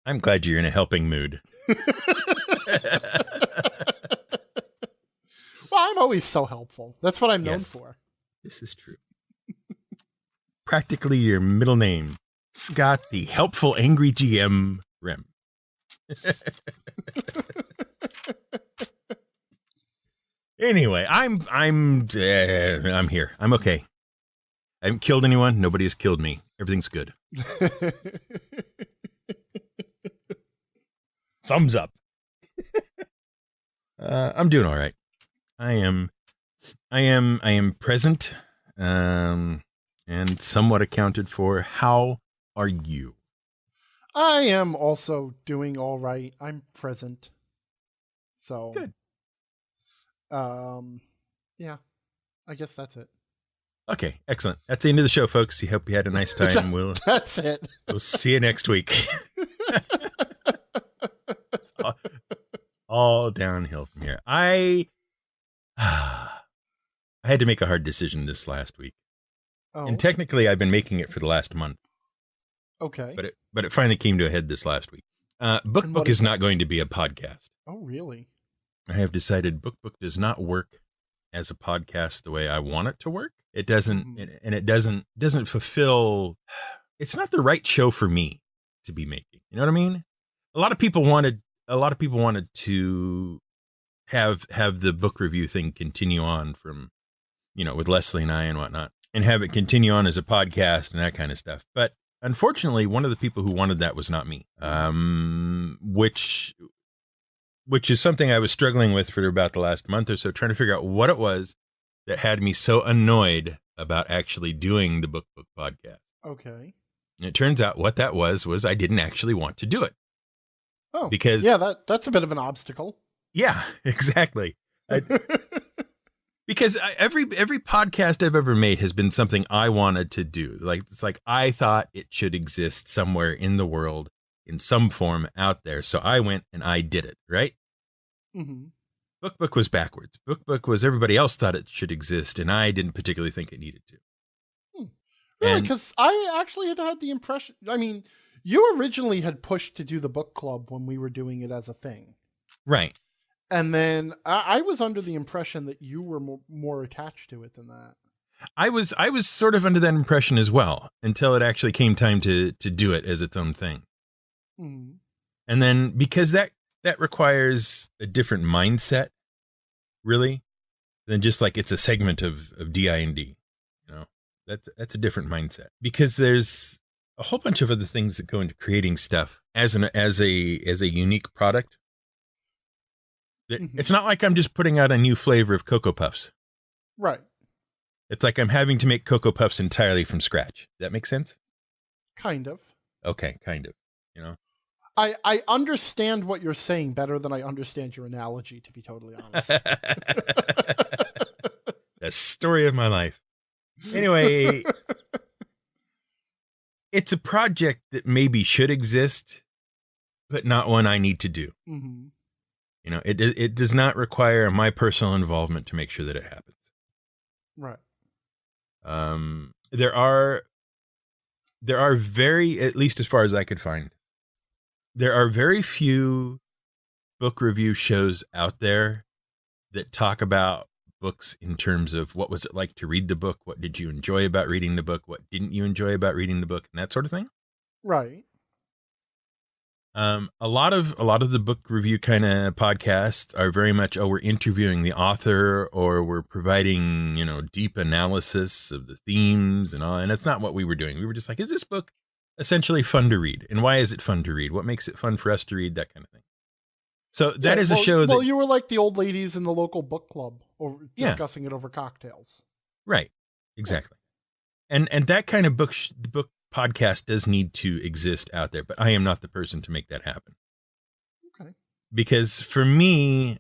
I'm glad you're in a helping mood. Well, I'm always so helpful. That's what I'm known Yes. for. This is true. Practically your middle name, Scott, the helpful angry GM Rim. Anyway, I'm here. I'm okay. I haven't killed anyone. Nobody has killed me. Everything's good. Thumbs up. I'm doing all right. I am present, and somewhat accounted for. How are you? I am also doing all right. I'm present. So Good. Yeah, I guess that's it. Okay, excellent. That's the end of the show, folks. We hope you had a nice time. That's it. We'll see you next week. all downhill from here. I had to make a hard decision this last week. Oh. And technically I've been making it for the last month. Okay. But it finally came to a head this last week. Book is not going to be a podcast. Oh, really? I have decided Book does not work as a podcast the way I want it to work. It doesn't, and it doesn't fulfill. It's not the right show for me to be making. You know what I mean? A lot of people wanted to have the book review thing continue on from, with Leslie and I and whatnot, and have it continue on as a podcast and that kind of stuff. But unfortunately, one of the people who wanted that was not me, which is something I was struggling with for about the last month or so, trying to figure out what it was that had me so annoyed about actually doing the book podcast. Okay. And it turns out what that was I didn't actually want to do it. Oh, because that's a bit of an obstacle. Yeah, exactly. Because every podcast I've ever made has been something I wanted to do. It's like I thought it should exist somewhere in the world in some form out there. So I went and I did it, right? Mm-hmm. Book was backwards. Book was everybody else thought it should exist, and I didn't particularly think it needed to. Really? Because I actually had the impression, I mean, you originally had pushed to do the book club when we were doing it as a thing. Right. And then I was under the impression that you were more attached to it than that. I was sort of under that impression as well, until it actually came time to do it as its own thing. Mm-hmm. And then because that requires a different mindset, really, than just like it's a segment of DI&D. That's a different mindset, because there's a whole bunch of other things that go into creating stuff as a unique product. It's not like I'm just putting out a new flavor of Cocoa Puffs. Right. It's like I'm having to make Cocoa Puffs entirely from scratch. That makes sense? Kind of. Okay, kind of. I understand what you're saying better than I understand your analogy, to be totally honest. The story of my life. Anyway, it's a project that maybe should exist, but not one I need to do. Mm-hmm. It does not require my personal involvement to make sure that it happens. Right. There are very, at least as far as I could find, there are very few book review shows out there that talk about books in terms of what was it like to read the book, what did you enjoy about reading the book, what didn't you enjoy about reading the book, and that sort of thing. Right. A lot of the book review kind of podcasts are very much, we're interviewing the author, or we're providing, deep analysis of the themes and all. And that's not what we were doing. We were just like, is this book essentially fun to read? And why is it fun to read? What makes it fun for us to read? That kind of thing. So that is a show that... Well, you were like the old ladies in the local book club, or discussing it over cocktails. Right. Exactly. And that kind of book podcast does need to exist out there, but I am not the person to make that happen. Okay. Because for me,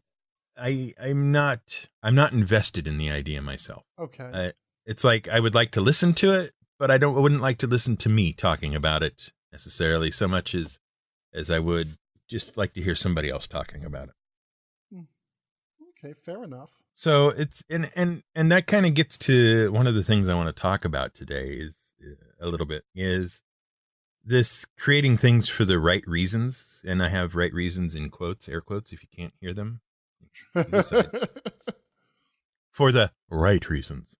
I'm not invested in the idea myself. Okay. It's like I would like to listen to it, but I wouldn't like to listen to me talking about it necessarily so much as I would just like to hear somebody else talking about it. Okay, fair enough. So it's and that kind of gets to one of the things I want to talk about today is this creating things for the right reasons, and I have right reasons in quotes, air quotes, if you can't hear them. For the right reasons.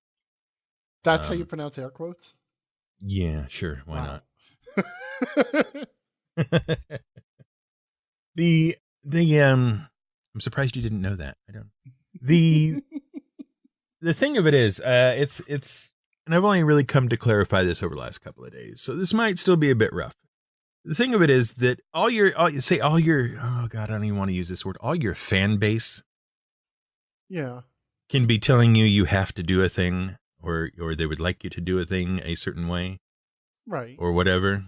That's how you pronounce air quotes? Yeah, sure. Why Wow. not? I'm surprised you didn't know that. I don't. The thing of it is, it's, and I've only really come to clarify this over the last couple of days, so this might still be a bit rough. The thing of it is that all your, oh God, I don't even want to use this word. All your fan base, yeah, can be telling you have to do a thing, or they would like you to do a thing a certain way, right, or whatever.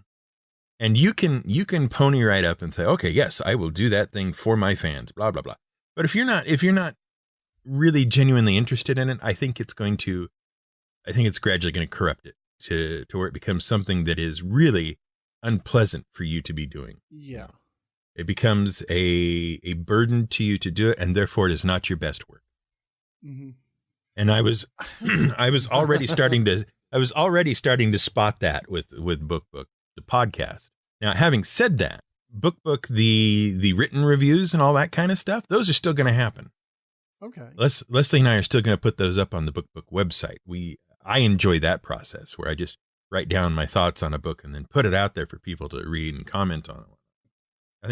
And you can pony right up and say, okay, yes, I will do that thing for my fans, blah, blah, blah. But if you're not really genuinely interested in it, I think it's gradually going to corrupt it to where it becomes something that is really unpleasant for you to be doing. Yeah. It becomes a burden to you to do it, and therefore it is not your best work. Mm-hmm. And I was already starting to spot that with Book, the podcast. Now, having said that, Book, the written reviews and all that kind of stuff, those are still going to happen. Okay. Leslie and I are still going to put those up on the Book website. I enjoy that process where I just write down my thoughts on a book and then put it out there for people to read and comment on it. I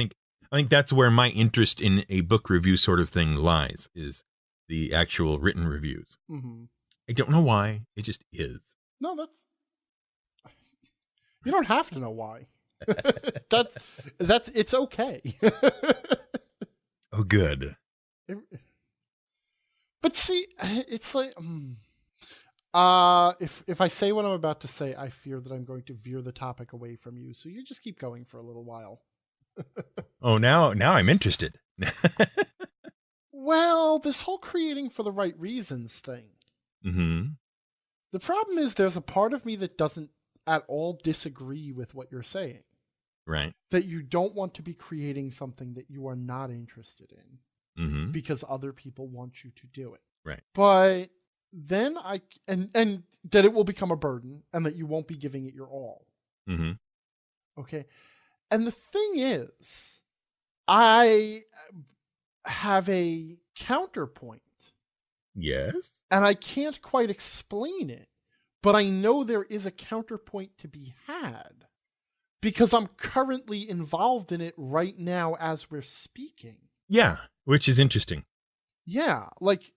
think that's where my interest in a book review sort of thing lies, is the actual written reviews. Mm-hmm. I don't know why. It just is. No, you don't have to know why. that's it's okay. Oh, good. But see, it's like, if I say what I'm about to say, I fear that I'm going to veer the topic away from you. So you just keep going for a little while. Oh, now I'm interested. Well, this whole creating for the right reasons thing. Mm-hmm. The problem is there's a part of me that doesn't at all disagree with what you're saying. Right. That you don't want to be creating something that you are not interested in, mm-hmm. because other people want you to do it. Right. But then and that it will become a burden and that you won't be giving it your all. Mm-hmm. Okay. And the thing is, I have a counterpoint. Yes. And I can't quite explain it, but I know there is a counterpoint to be had because I'm currently involved in it right now as we're speaking. Yeah, which is interesting. Yeah, like,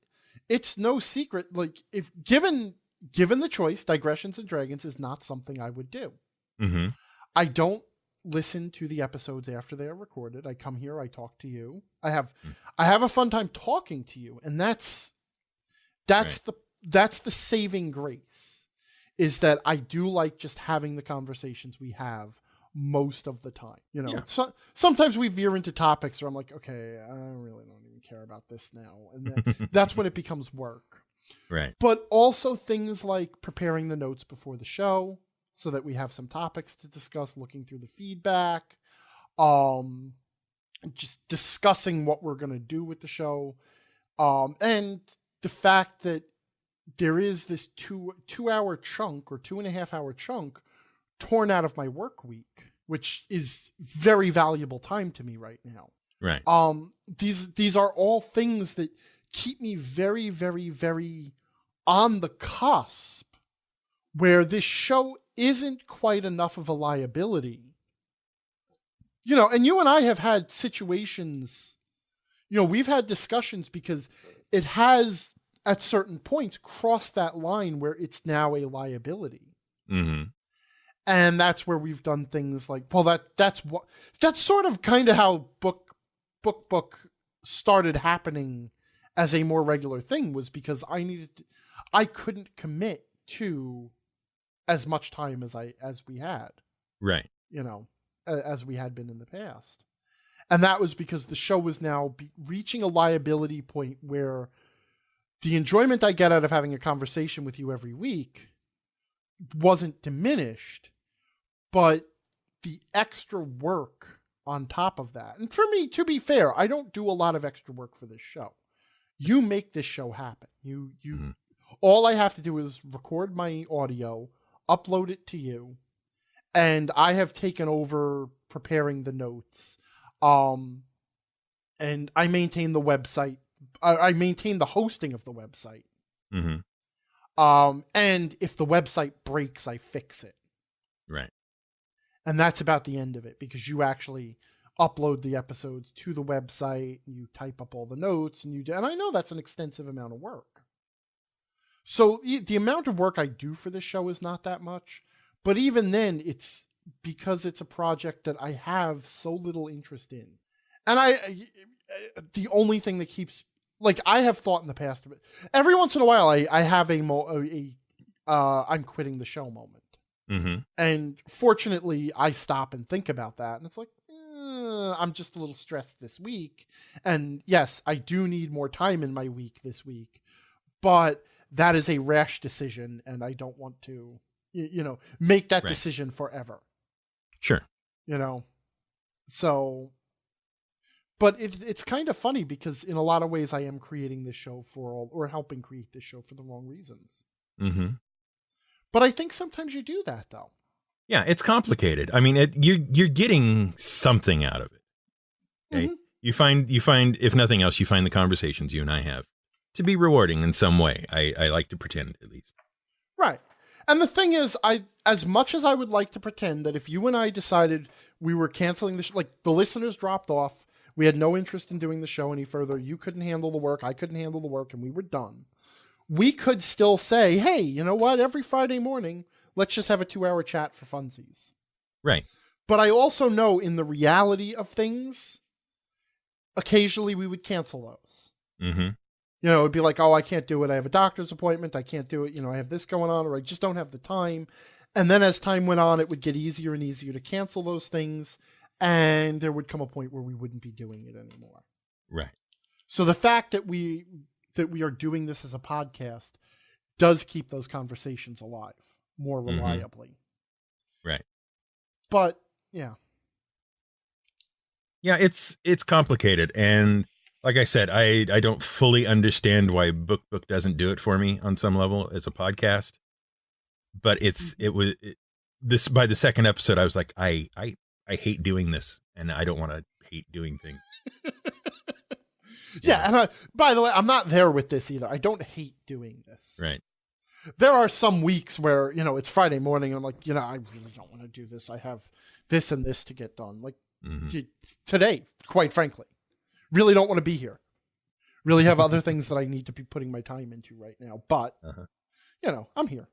it's no secret. Like, if given the choice, Digressions and Dragons is not something I would do. Mm-hmm. I don't listen to the episodes after they are recorded. I come here, I talk to you. I have a fun time talking to you, and that's right. the saving grace, is that I do like just having the conversations we have most of the time. You know, so, sometimes we veer into topics where I'm like, okay, I really don't even care about this now. And that's when it becomes work. Right. But also things like preparing the notes before the show so that we have some topics to discuss, looking through the feedback, just discussing what we're going to do with the show. And the fact that there is this 2-hour chunk or 2.5 hour chunk torn out of my work week, which is very valuable time to me right now. Right. These are all things that keep me very, very, very on the cusp where this show isn't quite enough of a liability. You know, and you and I have had situations, you know, we've had discussions because it has at certain points crossed that line where it's now a liability. Mm-hmm. And that's where we've done things like, well, that's sort of kind of how book started happening as a more regular thing, was because I couldn't commit to as much time as we had. Right. You know, as we had been in the past. And that was because the show was now reaching a liability point where the enjoyment I get out of having a conversation with you every week wasn't diminished, but the extra work on top of that. And for me, to be fair, I don't do a lot of extra work for this show. You make this show happen. You all I have to do is record my audio, upload it to you, and I have taken over preparing the notes. And I maintain the website. I maintain the hosting of the website. Mm-hmm. And if the website breaks, I fix it. Right. And that's about the end of it, because you actually upload the episodes to the website, and you type up all the notes, and I know that's an extensive amount of work. So the amount of work I do for this show is not that much, but even then, it's because it's a project that I have so little interest in. And the only thing that keeps, like, I have thought in the past of it. Every once in a while, I have I'm quitting the show moment. Mm-hmm. And fortunately, I stop and think about that. And it's like, I'm just a little stressed this week. And yes, I do need more time in my week this week. But that is a rash decision. And I don't want to, make that decision forever. Sure. So... But it's kind of funny, because in a lot of ways I am creating this show or helping create this show for the wrong reasons. Mm-hmm. But I think sometimes you do that, though. Yeah, it's complicated. I mean, you're getting something out of it. Okay? Mm-hmm. You find, if nothing else, you find the conversations you and I have to be rewarding in some way. I like to pretend, at least. Right. And the thing is, as much as I would like to pretend that if you and I decided we were canceling the show, like the listeners dropped off, we had no interest in doing the show any further, you couldn't handle the work, I couldn't handle the work, and we were done, we could still say, hey, you know what? Every Friday morning, let's just have a 2-hour chat for funsies. Right. But I also know, in the reality of things, occasionally we would cancel those. Mm-hmm. It'd be like, oh, I can't do it. I have a doctor's appointment. I can't do it. I have this going on, or I just don't have the time. And then as time went on, it would get easier and easier to cancel those things. And there would come a point where we wouldn't be doing it anymore. Right. So the fact that we are doing this as a podcast does keep those conversations alive more reliably. Mm-hmm. Right. But yeah. Yeah, it's complicated. And like I said, I don't fully understand why Book doesn't do it for me on some level as a podcast. But this by the second episode, I was like, I hate doing this, and I don't want to hate doing things. Yeah, and by the way, I'm not there with this either. I don't hate doing this. Right. There are some weeks where, it's Friday morning, and I'm like, I really don't want to do this. I have this and this to get done. Like, today, quite frankly. Really don't want to be here. Really have other things that I need to be putting my time into right now. But, I'm here.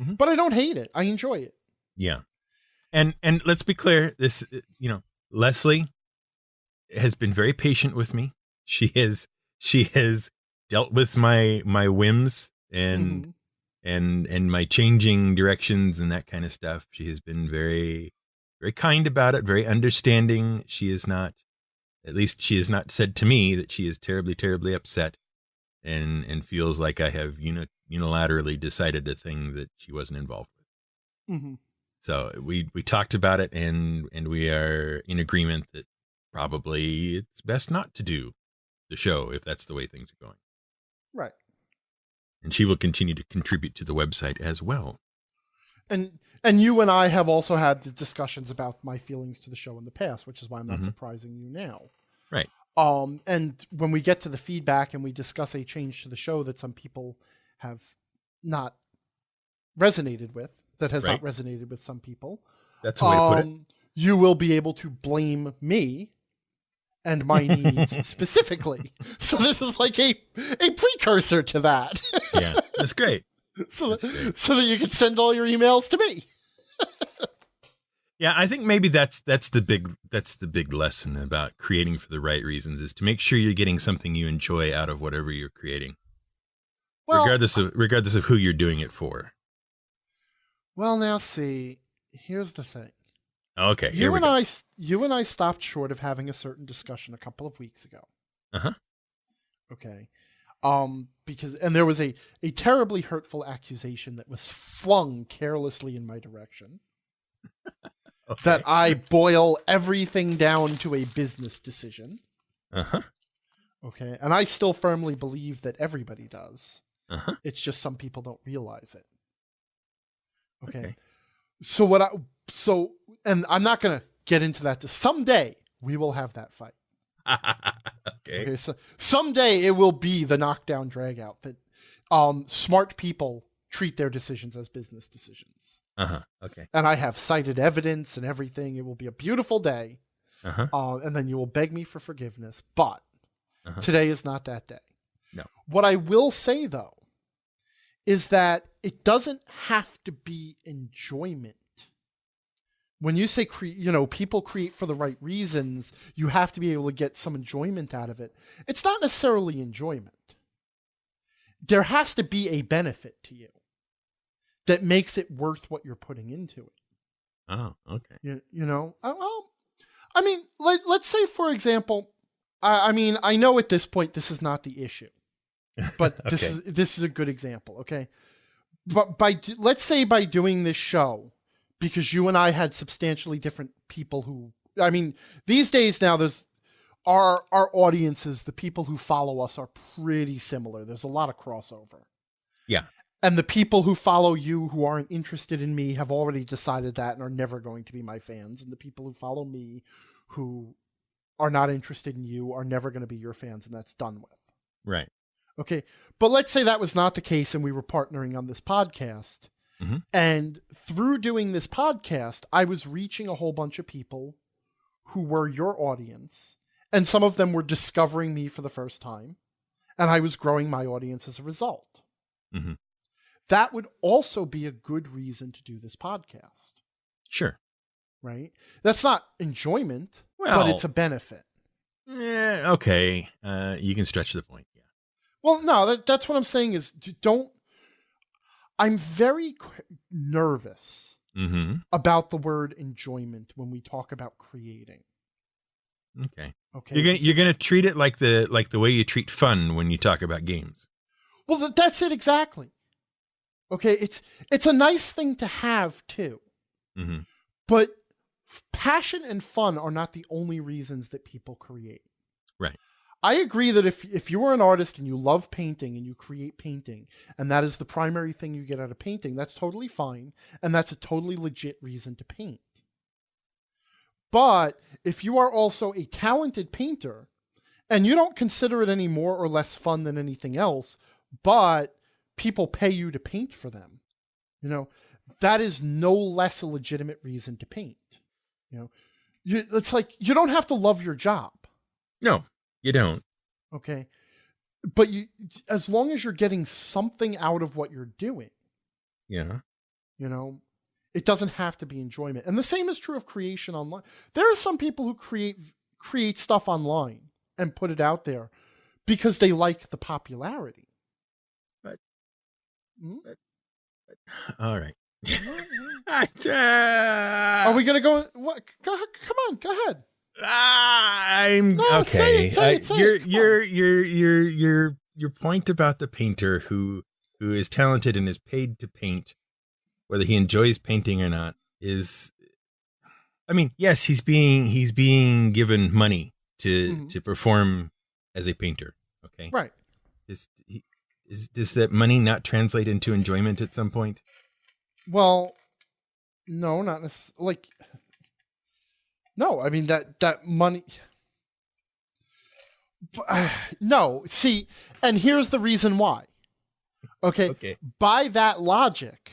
Mm-hmm. But I don't hate it. I enjoy it. Yeah. And let's be clear, this, Leslie has been very patient with me. She has dealt with my whims and my changing directions and that kind of stuff. She has been very, very kind about it, very understanding. She has not said to me that she is terribly, terribly upset and feels like I have unilaterally decided a thing that she wasn't involved with. Mm-hmm. So we talked about it, and we are in agreement that probably it's best not to do the show if that's the way things are going. Right. And she will continue to contribute to the website as well. And you and I have also had the discussions about my feelings to the show in the past, which is why I'm not surprising you now. Right. And when we get to the feedback and we discuss a change to the show that some people have not resonated with, that has not resonated with some people. That's the way to put it. You will be able to blame me and my needs specifically. So this is like a precursor to that. Yeah, that's great. So that you can send all your emails to me. Yeah, I think maybe that's the big lesson about creating for the right reasons, is to make sure you're getting something you enjoy out of whatever you're creating. Well, regardless of who you're doing it for. Well, now see, here's the thing. Okay, you and I stopped short of having a certain discussion a couple of weeks ago. Uh-huh. Okay. Because there was a terribly hurtful accusation that was flung carelessly in my direction. Okay. That I boil everything down to a business decision. Uh-huh. Okay. And I still firmly believe that everybody does. Uh-huh. It's just some people don't realize it. Okay. And I'm not going to get into that. Someday we will have that fight. Okay. So someday it will be the knockdown drag out that smart people treat their decisions as business decisions. Okay. And I have cited evidence and everything. It will be a beautiful day. And then you will beg me for forgiveness. But today is not that day. No. What I will say, though, is that it doesn't have to be enjoyment. When you say, people create for the right reasons, you have to be able to get some enjoyment out of it. It's not necessarily enjoyment. There has to be a benefit to you that makes it worth what you're putting into it. Oh, okay. Let's say, for example, I know at this point this is not the issue, but Okay. this is a good example, okay? But let's say by doing this show, because you and I had substantially different people these days now there's our audiences, the people who follow us are pretty similar. There's a lot of crossover. Yeah. And the people who follow you who aren't interested in me have already decided that and are never going to be my fans. And the people who follow me who are not interested in you are never going to be your fans, and that's done with. Right. Okay. But let's say that was not the case and we were partnering on this podcast. Mm-hmm. And through doing this podcast, I was reaching a whole bunch of people who were your audience. And some of them were discovering me for the first time. And I was growing my audience as a result. Mm-hmm. That would also be a good reason to do this podcast. Sure. Right? That's not enjoyment, but it's a benefit. Yeah, okay. You can stretch the point. Yeah. Well, no, that's what I'm saying is I'm very nervous about the word enjoyment when we talk about creating. Okay. Okay. You're gonna treat it like the way you treat fun when you talk about games. Well, that's it exactly. Okay, it's a nice thing to have too. Mm-hmm. But passion and fun are not the only reasons that people create. Right. I agree that if you are an artist and you love painting and you create painting, and that is the primary thing you get out of painting, that's totally fine, and that's a totally legit reason to paint. But if you are also a talented painter, and you don't consider it any more or less fun than anything else, but people pay you to paint for them, that is no less a legitimate reason to paint. It's like you don't have to love your job. No, you don't. Okay. But as long as you're getting something out of what you're doing. Yeah. It doesn't have to be enjoyment. And the same is true of creation online. There are some people who create stuff online and put it out there because they like the popularity. But mm-hmm. All right. Are we going to go? What? Come on, go ahead. I'm okay. Say it. Your point about the painter who is talented and is paid to paint, whether he enjoys painting or not, is, yes, he's being given money to perform as a painter. Okay, right. Does that money not translate into enjoyment at some point? Well, no, not necessarily. No, that money. No, see, and here's the reason why. Okay. By that logic,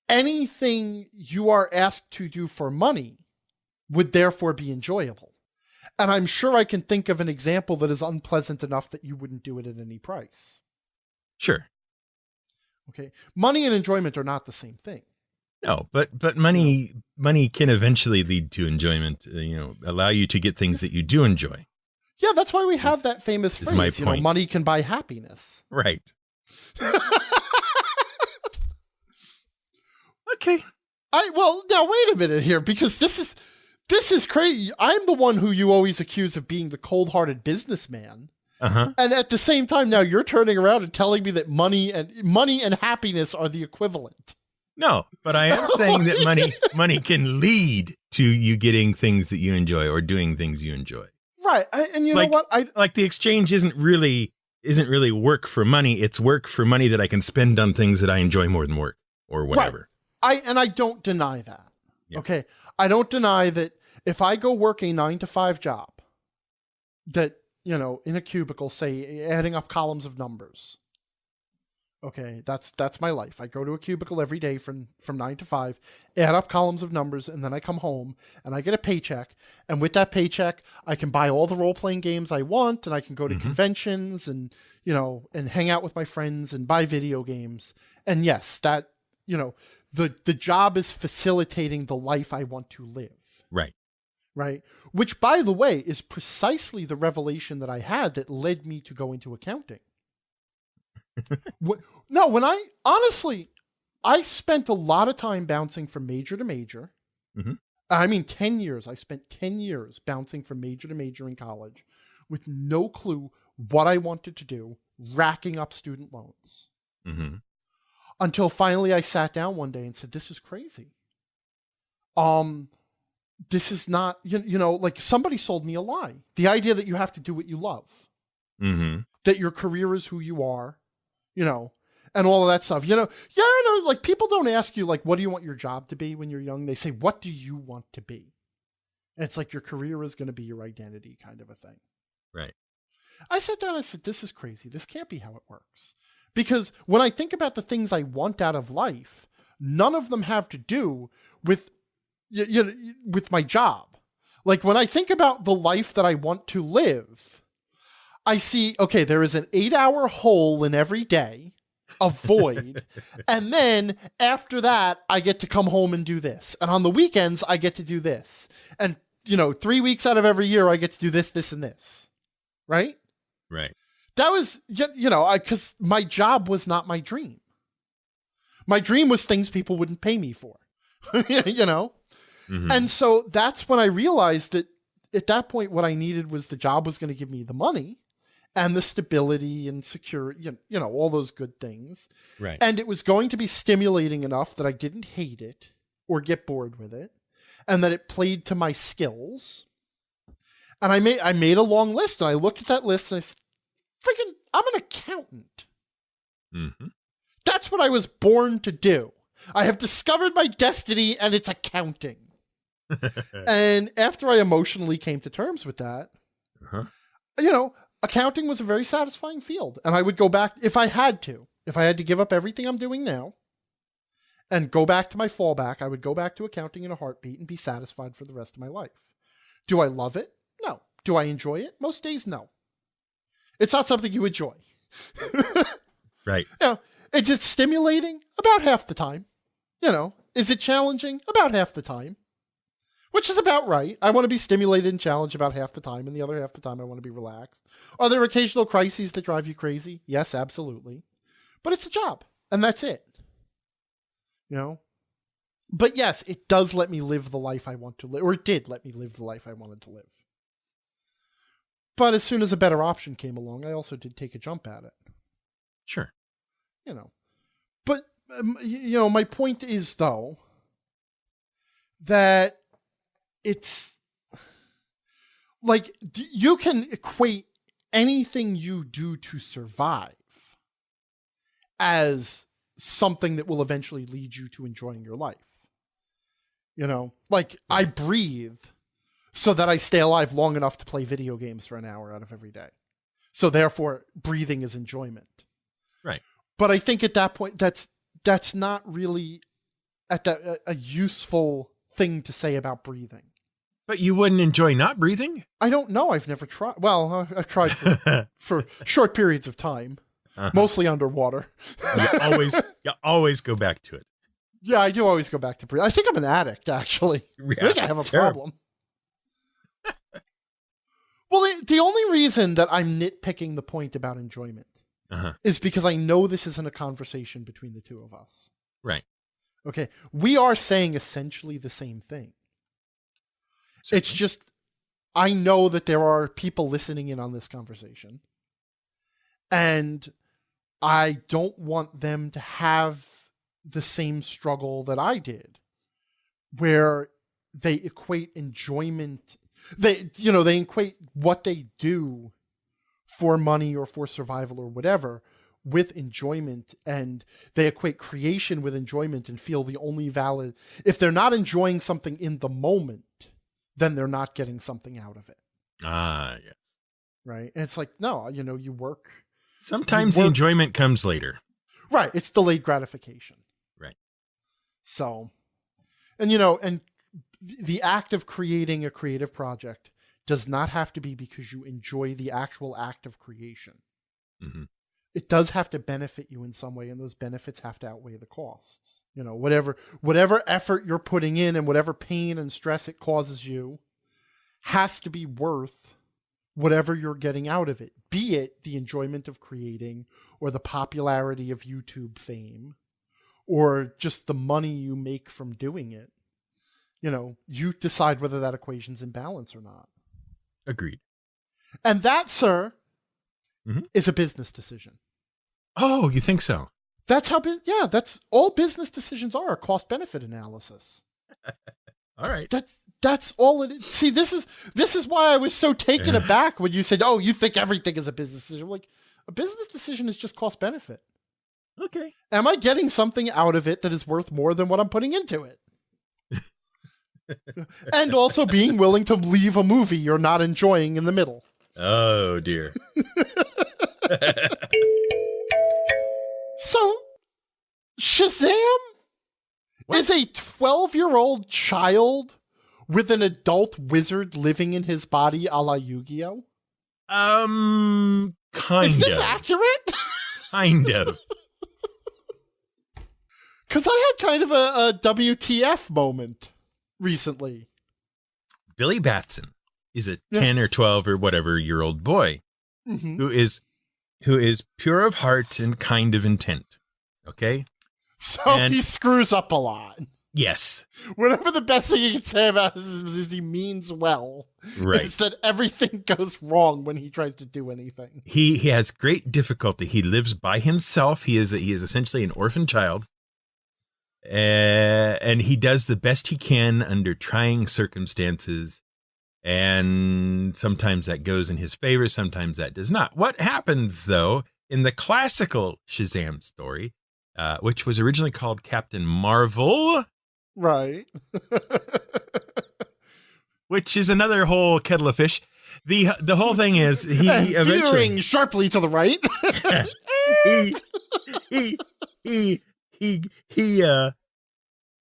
anything you are asked to do for money would therefore be enjoyable. And I'm sure I can think of an example that is unpleasant enough that you wouldn't do it at any price. Sure. Okay. Money and enjoyment are not the same thing. No, but money can eventually lead to enjoyment, allow you to get things that you do enjoy. Yeah, that's why we have that famous phrase, money can buy happiness. Right. Okay. Well, now wait a minute here, because this is crazy. I'm the one who you always accuse of being the cold-hearted businessman. Uh-huh. And at the same time, now you're turning around and telling me that money and happiness are the equivalent. No, but I am saying that money can lead to you getting things that you enjoy or doing things you enjoy. Right. And you know what? Like the exchange isn't really work for money. It's work for money that I can spend on things that I enjoy more than work or whatever. I don't deny that. Yeah. Okay. I don't deny that if I go work a 9-to-5 job that, you know, in a cubicle, say adding up columns of numbers. Okay. That's my life. I go to a cubicle every day from 9 to 5, add up columns of numbers, and then I come home and I get a paycheck. And with that paycheck, I can buy all the role-playing games I want, and I can go to conventions and, you know, and hang out with my friends and buy video games. And yes, that, you know, the job is facilitating the life I want to live. Right. Right. Which, by the way, is precisely the revelation that I had that led me to go into accounting. No, when I spent a lot of time bouncing from major to major. Mm-hmm. I mean, 10 years. I spent 10 years bouncing from major to major in college with no clue what I wanted to do, racking up student loans. Mm-hmm. Until finally I sat down one day and said, this is crazy. This is not, you know, like somebody sold me a lie. The idea that you have to do what you love. Mm-hmm. That your career is who you are, you know, and all of that stuff. You know, like people don't ask you, like, what do you want your job to be when you're young? They say, what do you want to be? And it's like your career is going to be your identity kind of a thing. Right. I sat down and I said, this is crazy. This can't be how it works. Because when I think about the things I want out of life, none of them have to do with, you know, with my job. Like when I think about the life that I want to live, I see, okay, there is an 8-hour hole in every day, a void. And then after that, I get to come home and do this. And on the weekends, I get to do this. And, you know, 3 weeks out of every year, I get to do this, this, and this. Right? Right. That was, you know, because my job was not my dream. My dream was things people wouldn't pay me for, you know? Mm-hmm. And so that's when I realized that at that point, what I needed was the job was going to give me the money and the stability and security, you know, all those good things. Right. And it was going to be stimulating enough that I didn't hate it or get bored with it, and that it played to my skills. And I made a long list, and I looked at that list and I said, freaking, I'm an accountant. Mm-hmm. That's what I was born to do. I have discovered my destiny, and it's accounting. And after I emotionally came to terms with that, you know, accounting was a very satisfying field. And I would go back if I had to give up everything I'm doing now and go back to my fallback, I would go back to accounting in a heartbeat and be satisfied for the rest of my life. Do I love it? No. Do I enjoy it? Most days, no. It's not something you enjoy. Right. You know, is it stimulating? About half the time. You know, is it challenging? About half the time. Which is about right. I want to be stimulated and challenged about half the time, and the other half the time I want to be relaxed. Are there occasional crises that drive you crazy? Yes, absolutely. But it's a job, and that's it. You know? But yes, it does let me live the life I want to live, or it did let me live the life I wanted to live. But as soon as a better option came along, I also did take a jump at it. Sure. You know. But, you know, my point is, though, that it's like you can equate anything you do to survive as something that will eventually lead you to enjoying your life. You know, like I breathe so that I stay alive long enough to play video games for an hour out of every day. So therefore, breathing is enjoyment. Right. But I think at that point, that's not really a useful thing to say about breathing. But you wouldn't enjoy not breathing? I don't know. I've never tried. Well, I've tried for short periods of time, mostly underwater. You always go back to it. Yeah, I do always go back to breathe. I think I'm an addict, actually. Yeah, I think I have a problem. Well, the only reason that I'm nitpicking the point about enjoyment is because I know this isn't a conversation between the two of us. Right. Okay. We are saying essentially the same thing. Certainly. It's just, I know that there are people listening in on this conversation, and I don't want them to have the same struggle that I did, where they equate enjoyment, they equate what they do for money or for survival or whatever with enjoyment, and they equate creation with enjoyment and feel the only valid. If they're not enjoying something in the moment, then they're not getting something out of it. Ah, yes. Right. And it's like, no, you work. Sometimes the enjoyment comes later. Right. It's delayed gratification. Right. So, and the act of creating a creative project does not have to be because you enjoy the actual act of creation. Mm-hmm. It does have to benefit you in some way, and those benefits have to outweigh the costs. Whatever effort you're putting in and whatever pain and stress it causes you has to be worth whatever you're getting out of it, be it the enjoyment of creating or the popularity of YouTube fame or just the money you make from doing it. You decide whether that equation's in balance or not. Agreed. And that, sir, is a business decision. Oh, you think so? That's how, that's all business decisions are, a cost-benefit analysis. All right. That's all it is. See, this is why I was so taken aback when you said, oh, you think everything is a business decision. Like, a business decision is just cost-benefit. Okay. Am I getting something out of it that is worth more than what I'm putting into it? And also being willing to leave a movie you're not enjoying in the middle. Oh, dear. So, Shazam is a 12-year-old child with an adult wizard living in his body a la Yu-Gi-Oh? Kind Is this of. accurate? Kind of. Because I had kind of a WTF moment recently. Billy Batson is a 10 or 12 or whatever year old boy who is pure of heart and kind of intent. Okay? So he screws up a lot. Yes. Whatever the best thing you can say about this is he means well. Right. It's that everything goes wrong when he tries to do anything. He has great difficulty. He lives by himself. He is essentially an orphan child. And he does the best he can under trying circumstances. And sometimes that goes in his favor. Sometimes that does not. What happens, though, in the classical Shazam story, which was originally called Captain Marvel. Right. Which is another whole kettle of fish. The whole thing is he eventually veering sharply to the right.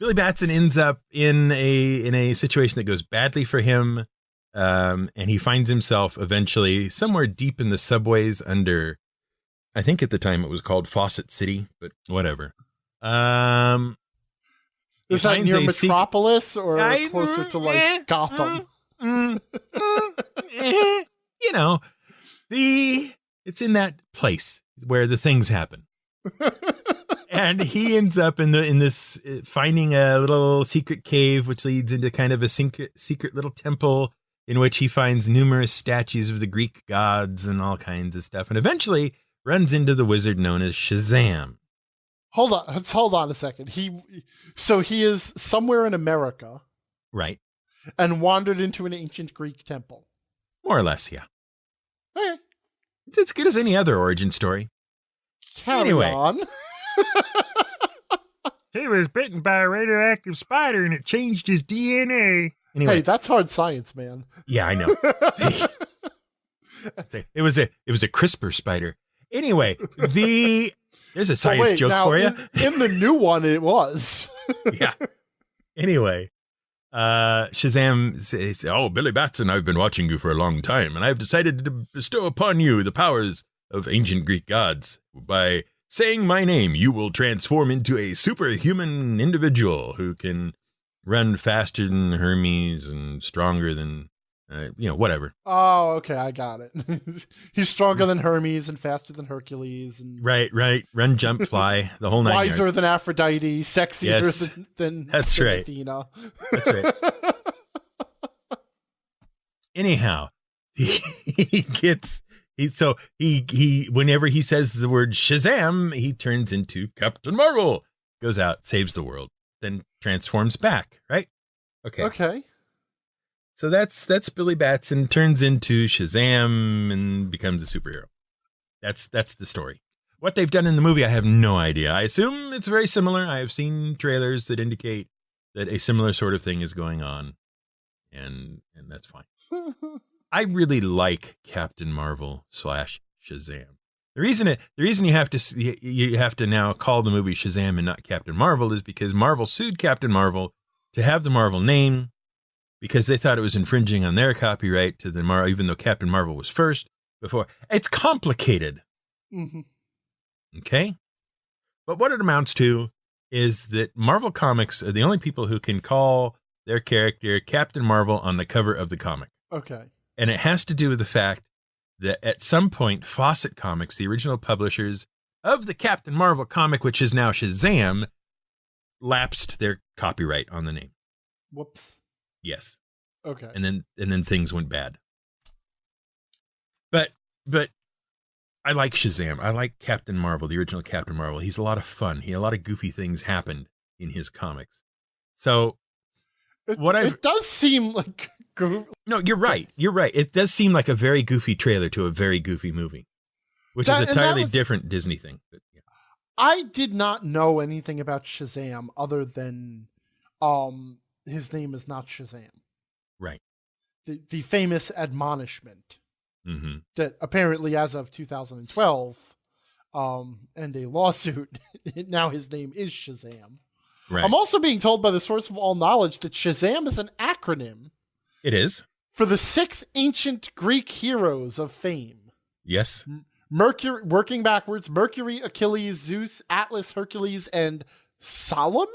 Billy Batson ends up in a situation that goes badly for him, and he finds himself eventually somewhere deep in the subways under, I think at the time it was called Fawcett City, but whatever. Is that near Metropolis or closer to like Gotham? It's in that place where the things happen. And he ends up in this finding a little secret cave, which leads into kind of a secret little temple in which he finds numerous statues of the Greek gods and all kinds of stuff, and eventually runs into the wizard known as Shazam. Hold on a second. He is somewhere in America, right, and wandered into an ancient Greek temple. More or less, yeah. Okay. It's as good as any other origin story. Carry on. He was bitten by a radioactive spider and it changed his DNA. Anyway. Hey, that's hard science, man. Yeah, I know. It was a CRISPR spider. Anyway, there's a science joke for you. In the new one, it was. Yeah. Anyway, Shazam says, "Oh, Billy Batson, I've been watching you for a long time, and I've decided to bestow upon you the powers of ancient Greek gods. By saying my name, you will transform into a superhuman individual who can run faster than Hermes and stronger than, whatever." Oh, okay, I got it. He's stronger than Hermes and faster than Hercules. And right. Run, jump, fly, the whole nine wiser yards. than Aphrodite, sexier than That's right. Athena. That's right. Anyhow, whenever he says the word Shazam, he turns into Captain Marvel, goes out, saves the world, then transforms back, right? Okay. So that's Billy Batson turns into Shazam and becomes a superhero. That's the story. What they've done in the movie, I have no idea. I assume it's very similar. I have seen trailers that indicate that a similar sort of thing is going on, and that's fine. I really like Captain Marvel / Shazam. The reason you have to now call the movie Shazam and not Captain Marvel is because Marvel sued Captain Marvel to have the Marvel name because they thought it was infringing on their copyright to the Marvel, even though Captain Marvel was first before. It's complicated. Mm-hmm. Okay. But what it amounts to is that Marvel Comics are the only people who can call their character Captain Marvel on the cover of the comic. Okay. And it has to do with the fact that at some point, Fawcett Comics, the original publishers of the Captain Marvel comic, which is now Shazam, lapsed their copyright on the name. Whoops. Yes. Okay. And then things went bad. But I like Shazam. I like Captain Marvel, the original Captain Marvel. He's a lot of fun. A lot of goofy things happened in his comics. So it does seem like no, you're right. You're right. It does seem like a very goofy trailer to a very goofy movie, which is entirely different Disney thing. But, yeah. I did not know anything about Shazam other than his name is not Shazam. Right. The famous admonishment. Mm-hmm. That apparently, as of 2012, and a lawsuit, now his name is Shazam. Right. I'm also being told by the source of all knowledge that Shazam is an acronym. It is. For the 6 ancient Greek heroes of fame. Yes. Mercury, working backwards, Mercury, Achilles, Zeus, Atlas, Hercules, and Solomon?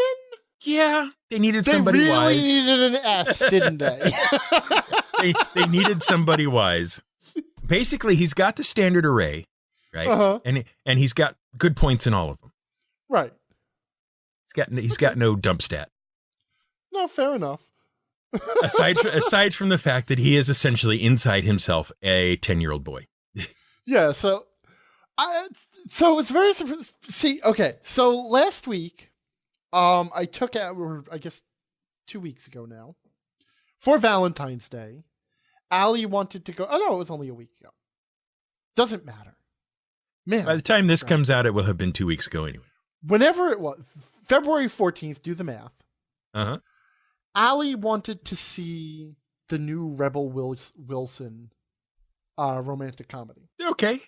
Yeah, they needed somebody wise. They really needed an S, didn't they? they needed somebody wise. Basically, he's got the standard array, right? Uh-huh. And he's got good points in all of them. Right. He's got no dump stat. No, fair enough. aside from the fact that he is essentially inside himself a 10-year-old boy. Yeah, so it's very see, okay. So last week I took out, or I guess 2 weeks ago now, for Valentine's Day, Allie wanted to go. Oh no, it was only a week ago. Doesn't matter. Man, by the time this comes out, it will have been 2 weeks ago anyway. Whenever it was, February 14th, do the math. Uh-huh. Allie wanted to see the new Rebel Wilson romantic comedy. Okay.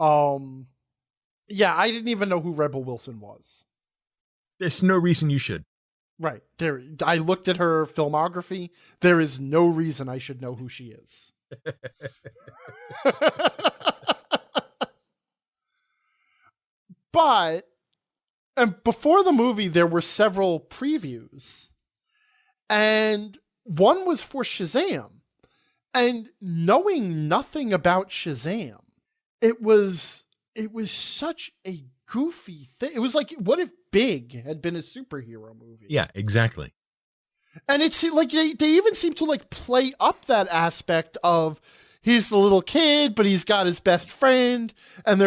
Yeah, I didn't even know who Rebel Wilson was. There's no reason you should. Right. I looked at her filmography. There is no reason I should know who she is. And before the movie, there were several previews. And one was for Shazam. And knowing nothing about Shazam, it was such a goofy thing. It was like, what if Big had been a superhero movie? Yeah, exactly. And it's like they even seem to like play up that aspect of he's the little kid, but he's got his best friend, and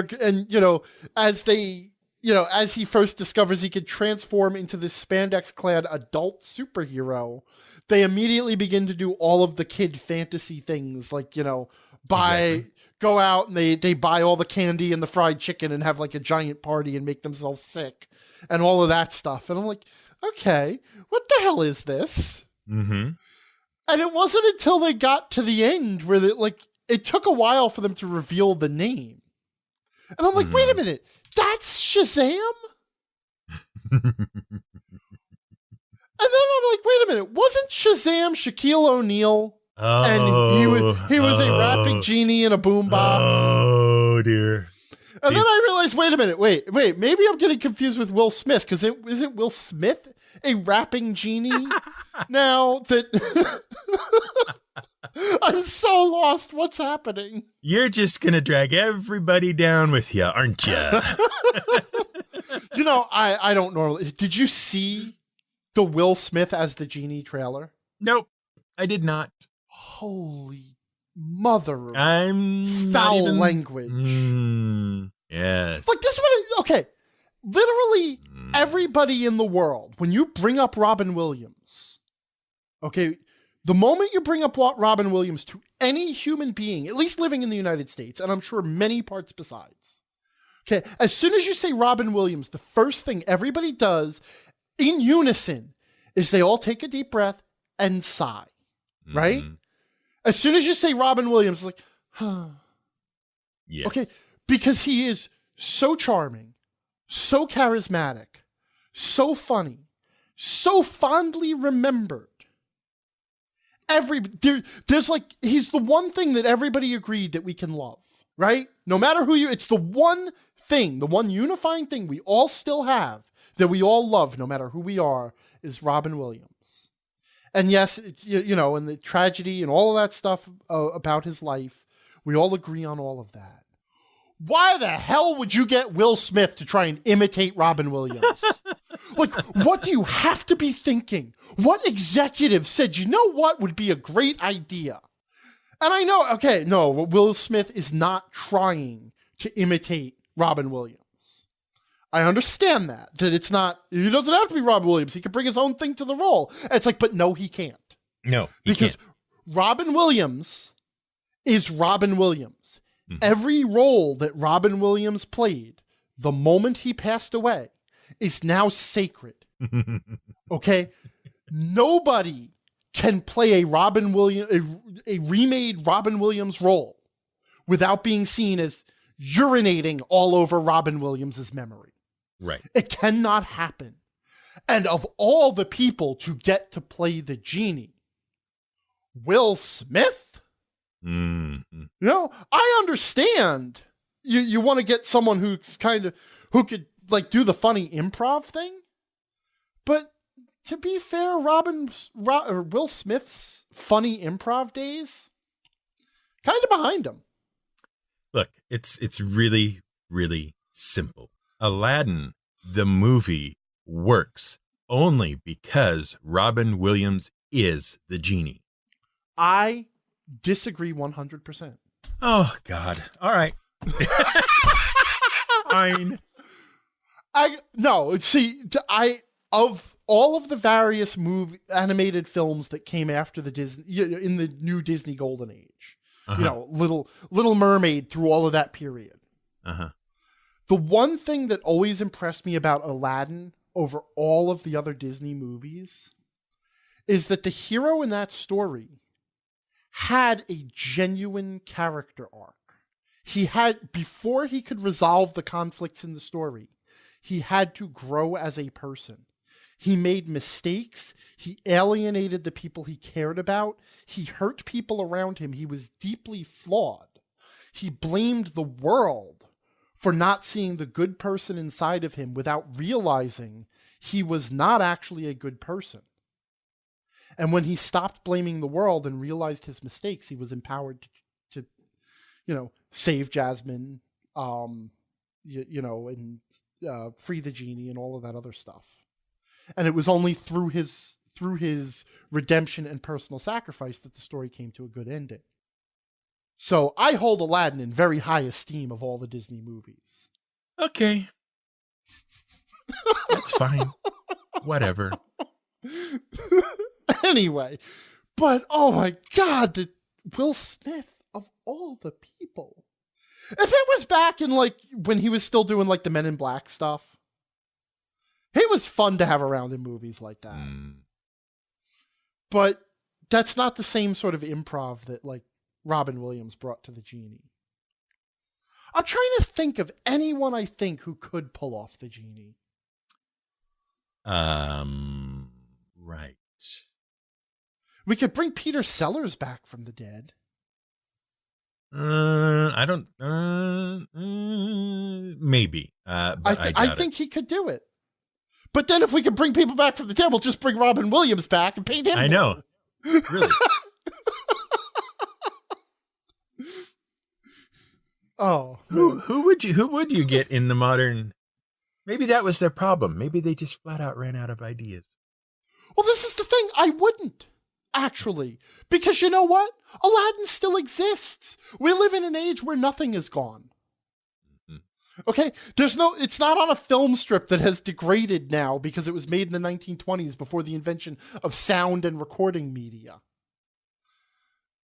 as he first discovers he could transform into this spandex-clad adult superhero, they immediately begin to do all of the kid fantasy things, like, go out and they buy all the candy and the fried chicken and have like a giant party and make themselves sick and all of that stuff. And I'm like, okay, what the hell is this? Mm-hmm. And it wasn't until they got to the end where it took a while for them to reveal the name. And I'm like, wait a minute, that's Shazam? And then I'm like, wait a minute, wasn't Shazam Shaquille O'Neal? Oh, and he was a rapping genie in a boombox. Oh dear. And then I realized, wait a minute, wait, maybe I'm getting confused with Will Smith, because isn't Will Smith a rapping genie now that I'm so lost. What's happening? You're just gonna drag everybody down with you, aren't you? I don't normally. Did you see the Will Smith as the genie trailer? Nope, I did not. Holy mother! I'm foul language. Yes. Like this one. Okay, literally everybody in the world. When you bring up Robin Williams, okay, the moment you bring up Robin Williams to any human being, at least living in the United States, and I'm sure many parts besides, Okay, as soon as you say Robin Williams, the first thing everybody does in unison is they all take a deep breath and sigh, right? As soon as you say Robin Williams, like, huh. Yes. Okay, because he is so charming, so charismatic, so funny, so fondly remembered. There's like, he's the one thing that everybody agreed that we can love, right? No matter who it's the one thing, the one unifying thing we all still have that we all love, no matter who we are, is Robin Williams. And yes, and the tragedy and all of that stuff about his life, we all agree on all of that. Why the hell would you get Will Smith to try and imitate Robin Williams? Like, what do you have to be thinking? What executive said, you know what would be a great idea? And I know, okay, no, Will Smith is not trying to imitate Robin Williams. I understand that it's not, he doesn't have to be Robin Williams. He can bring his own thing to the role. And it's like, but no, he can't. No, because can't. Robin Williams is Robin Williams. Mm-hmm. Every role that Robin Williams played, the moment he passed away, is now sacred. Okay? Nobody can play a remade Robin Williams role without being seen as urinating all over Robin Williams' memory. Right. It cannot happen. And of all the people to get to play the Genie, Will Smith? I understand. You want to get someone who could like do the funny improv thing, but to be fair, Will Smith's funny improv days kind of behind him. Look, it's really, really simple. Aladdin, the movie, works only because Robin Williams is the Genie. I disagree 100%. Oh, God. All right. Fine. Of all of the various animated films that came after the Disney, in the new Disney Golden Age, Little Mermaid through all of that period. The one thing that always impressed me about Aladdin over all of the other Disney movies is that the hero in that story had a genuine character arc. Before he could resolve the conflicts in the story, he had to grow as a person. He made mistakes. He alienated the people he cared about. He hurt people around him. He was deeply flawed. He blamed the world for not seeing the good person inside of him without realizing he was not actually a good person. And when he stopped blaming the world and realized his mistakes, he was empowered to save Jasmine, and free the Genie and all of that other stuff. And it was only through his redemption and personal sacrifice that the story came to a good ending. So I hold Aladdin in very high esteem of all the Disney movies. Okay. That's fine. Whatever. Anyway, but oh my God, Will Smith of all the people. If it was back in when he was still doing the Men in Black stuff, he was fun to have around in movies like that. But that's not the same sort of improv that Robin Williams brought to the Genie. I'm trying to think of anyone I think who could pull off the Genie. Right. We could bring Peter Sellers back from the dead. I don't. Maybe. But I think he could do it. But then if we could bring people back from the dead, we'll just bring Robin Williams back and paint him. I know. Really. Oh. Who would you get in the modern? Maybe that was their problem. Maybe they just flat out ran out of ideas. Well, this is the thing. I wouldn't. Actually, because you know what? Aladdin still exists. We live in an age where nothing is gone. Okay? It's not on a film strip that has degraded now because it was made in the 1920s before the invention of sound and recording media.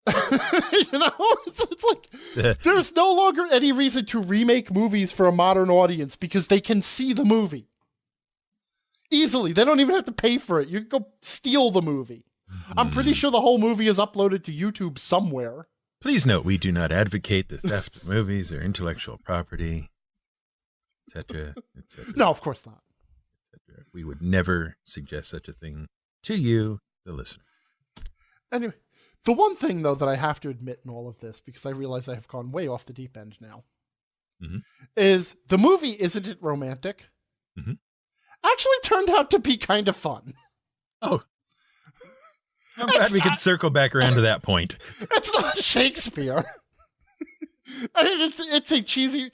It's like There's no longer any reason to remake movies for a modern audience because they can see the movie easily. They don't even have to pay for it. You can go steal the movie. I'm pretty sure the whole movie is uploaded to YouTube somewhere. Please note, we do not advocate the theft of movies or intellectual property, etc., etc. No, of course not. We would never suggest such a thing to you, the listener. Anyway, the one thing, though, that I have to admit in all of this, because I realize I have gone way off the deep end now, is the movie Isn't It Romantic? Actually turned out to be kind of fun. Oh. I'm glad we could circle back around to that point. It's not Shakespeare. I mean, it's a cheesy...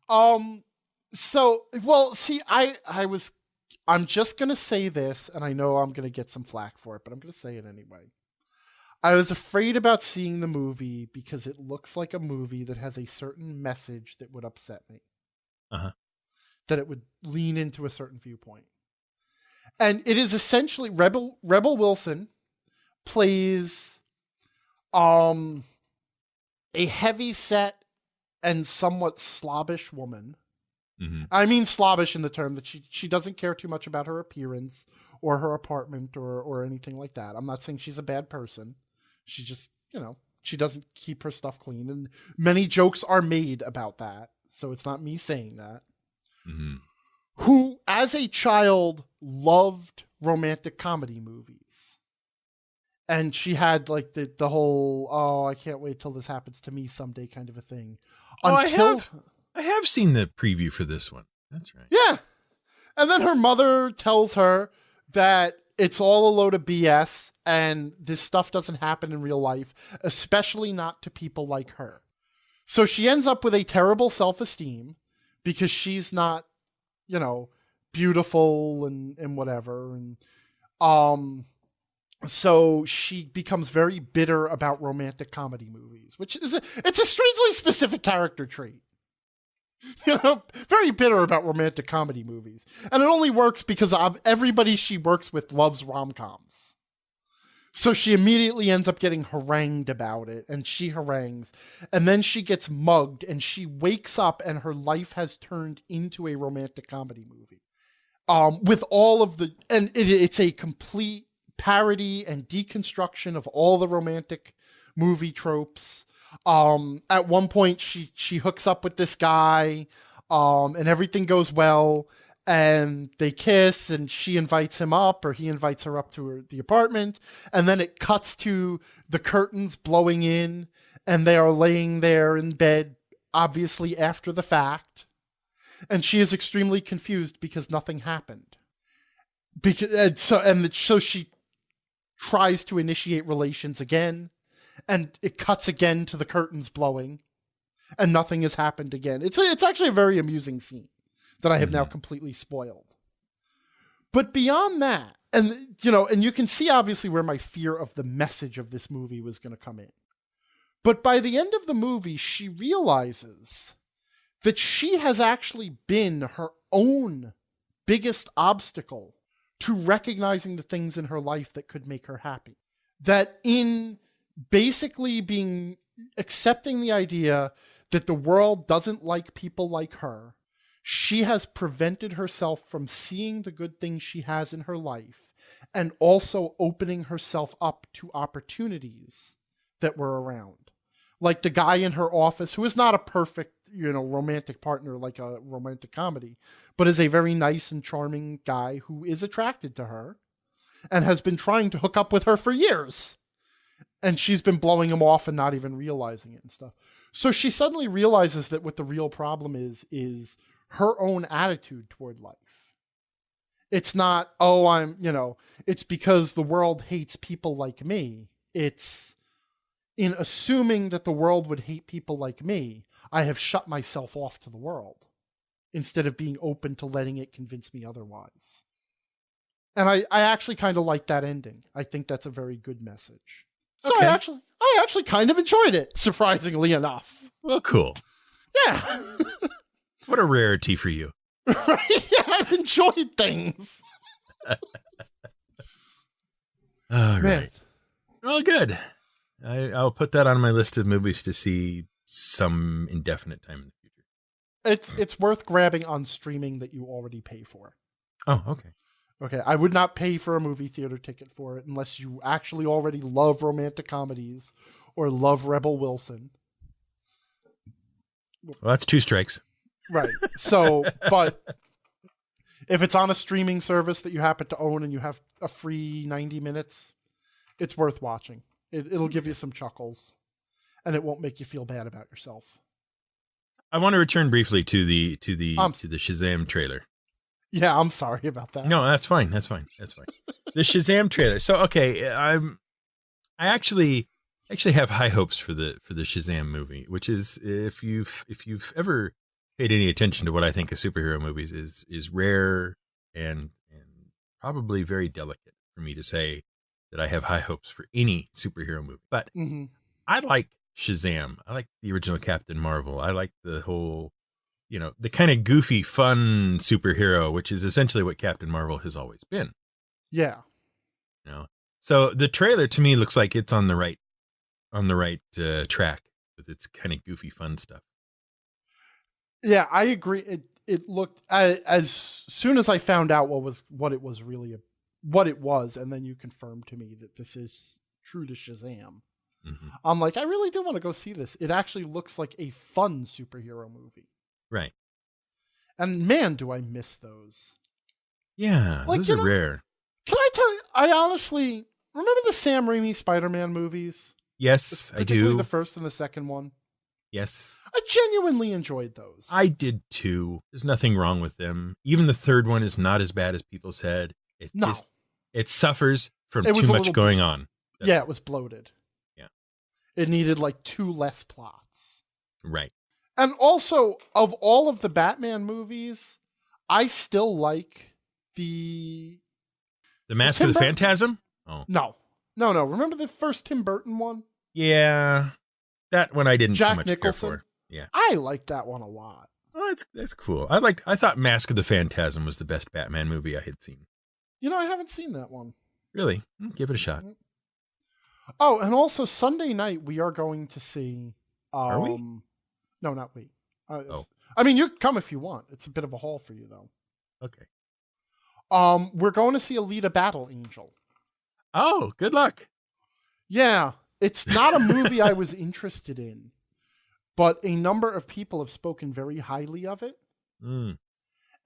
I'm just going to say this, and I know I'm going to get some flack for it, but I'm going to say it anyway. I was afraid about seeing the movie because it looks like a movie that has a certain message that would upset me. That it would lean into a certain viewpoint. And it is essentially Rebel Wilson plays a heavy-set and somewhat slobbish woman. I mean slobbish in the term that she doesn't care too much about her appearance or her apartment or anything like that. I'm not saying she's a bad person. She just, she doesn't keep her stuff clean. And many jokes are made about that. So it's not me saying that. Who, as a child, loved romantic comedy movies. And she had like the whole, I can't wait till this happens to me someday kind of a thing. I have seen the preview for this one. That's right. Yeah. And then her mother tells her that it's all a load of BS and this stuff doesn't happen in real life, especially not to people like her. So she ends up with a terrible self-esteem because she's not, beautiful and whatever. And, so she becomes very bitter about romantic comedy movies, which it's a strangely specific character trait. Very bitter about romantic comedy movies. And it only works because everybody she works with loves rom-coms. So she immediately ends up getting harangued about it, and she harangues. And then she gets mugged, and she wakes up, and her life has turned into a romantic comedy movie. With all of the... And it's a complete parody and deconstruction of all the romantic movie tropes. At one point she hooks up with this guy, and everything goes well, and they kiss, and she invites him up, or he invites her up to the apartment, and then it cuts to the curtains blowing in, and they are laying there in bed, obviously after the fact, and she is extremely confused because nothing happened. So she tries to initiate relations again, and it cuts again to the curtains blowing, and nothing has happened again. It's actually a very amusing scene that I have now completely spoiled. But beyond that, and you can see obviously where my fear of the message of this movie was going to come in. But by the end of the movie, she realizes that she has actually been her own biggest obstacle to recognizing the things in her life that could make her happy. That in basically accepting the idea that the world doesn't like people like her, she has prevented herself from seeing the good things she has in her life and also opening herself up to opportunities that were around. Like the guy in her office, who is not a perfect, romantic partner like a romantic comedy, but is a very nice and charming guy who is attracted to her and has been trying to hook up with her for years. And she's been blowing him off and not even realizing it and stuff. So she suddenly realizes that what the real problem is her own attitude toward life. It's not, it's because the world hates people like me. It's in assuming that the world would hate people like me, I have shut myself off to the world instead of being open to letting it convince me otherwise. And I actually kind of like that ending. I think that's a very good message. So okay. I actually kind of enjoyed it, surprisingly enough. Well, cool. Yeah. What a rarity for you. Right? Yeah, I've enjoyed things. All right. Well, good. I'll put that on my list of movies to see some indefinite time in the future. It's worth grabbing on streaming that you already pay for. Oh, okay. Okay, I would not pay for a movie theater ticket for it unless you actually already love romantic comedies or love Rebel Wilson. Well, that's 2 strikes. Right. So, but if it's on a streaming service that you happen to own and you have a free 90 minutes, it's worth watching. It'll give you some chuckles, and it won't make you feel bad about yourself. I want to return briefly to the Shazam trailer. Yeah, I'm sorry about that. No, that's fine. That's fine. The Shazam trailer. So, okay, I actually have high hopes for the Shazam movie, which is, if you've ever paid any attention to what I think of superhero movies, is rare and probably very delicate for me to say that I have high hopes for any superhero movie. But I like Shazam. I like the original Captain Marvel. I like the whole, the kind of goofy, fun superhero, which is essentially what Captain Marvel has always been. Yeah. So the trailer to me looks like it's on the right track with its kind of goofy, fun stuff. Yeah, I agree. It looked, as soon as I found out what it was, and then you confirmed to me that this is true to Shazam. I'm like, I really do want to go see this. It actually looks like a fun superhero movie. Right. And man, do I miss those. Yeah, those are rare. Can I tell you, I honestly remember the Sam Raimi Spider-Man movies? Yes, I do. Particularly the first and the second one. Yes. I genuinely enjoyed those. I did too. There's nothing wrong with them. Even the third one is not as bad as people said. It suffers from too much going on. Yeah, it was bloated. Yeah. It needed like 2 less plots. Right. And also, of all of the Batman movies, I still like the Mask of the Phantasm? Oh. No. Remember the first Tim Burton one? Yeah. That one I didn't Jack so much Nicholson? care for. Yeah. I liked that one a lot. Oh, that's cool. I thought Mask of the Phantasm was the best Batman movie I had seen. I haven't seen that one. Really? Give it a shot. Oh, and also Sunday night we are going to see. Are we? No, not we. I mean, you can come if you want. It's a bit of a haul for you, though. Okay. We're going to see Alita Battle Angel. Oh, good luck. Yeah, it's not a movie I was interested in, but a number of people have spoken very highly of it.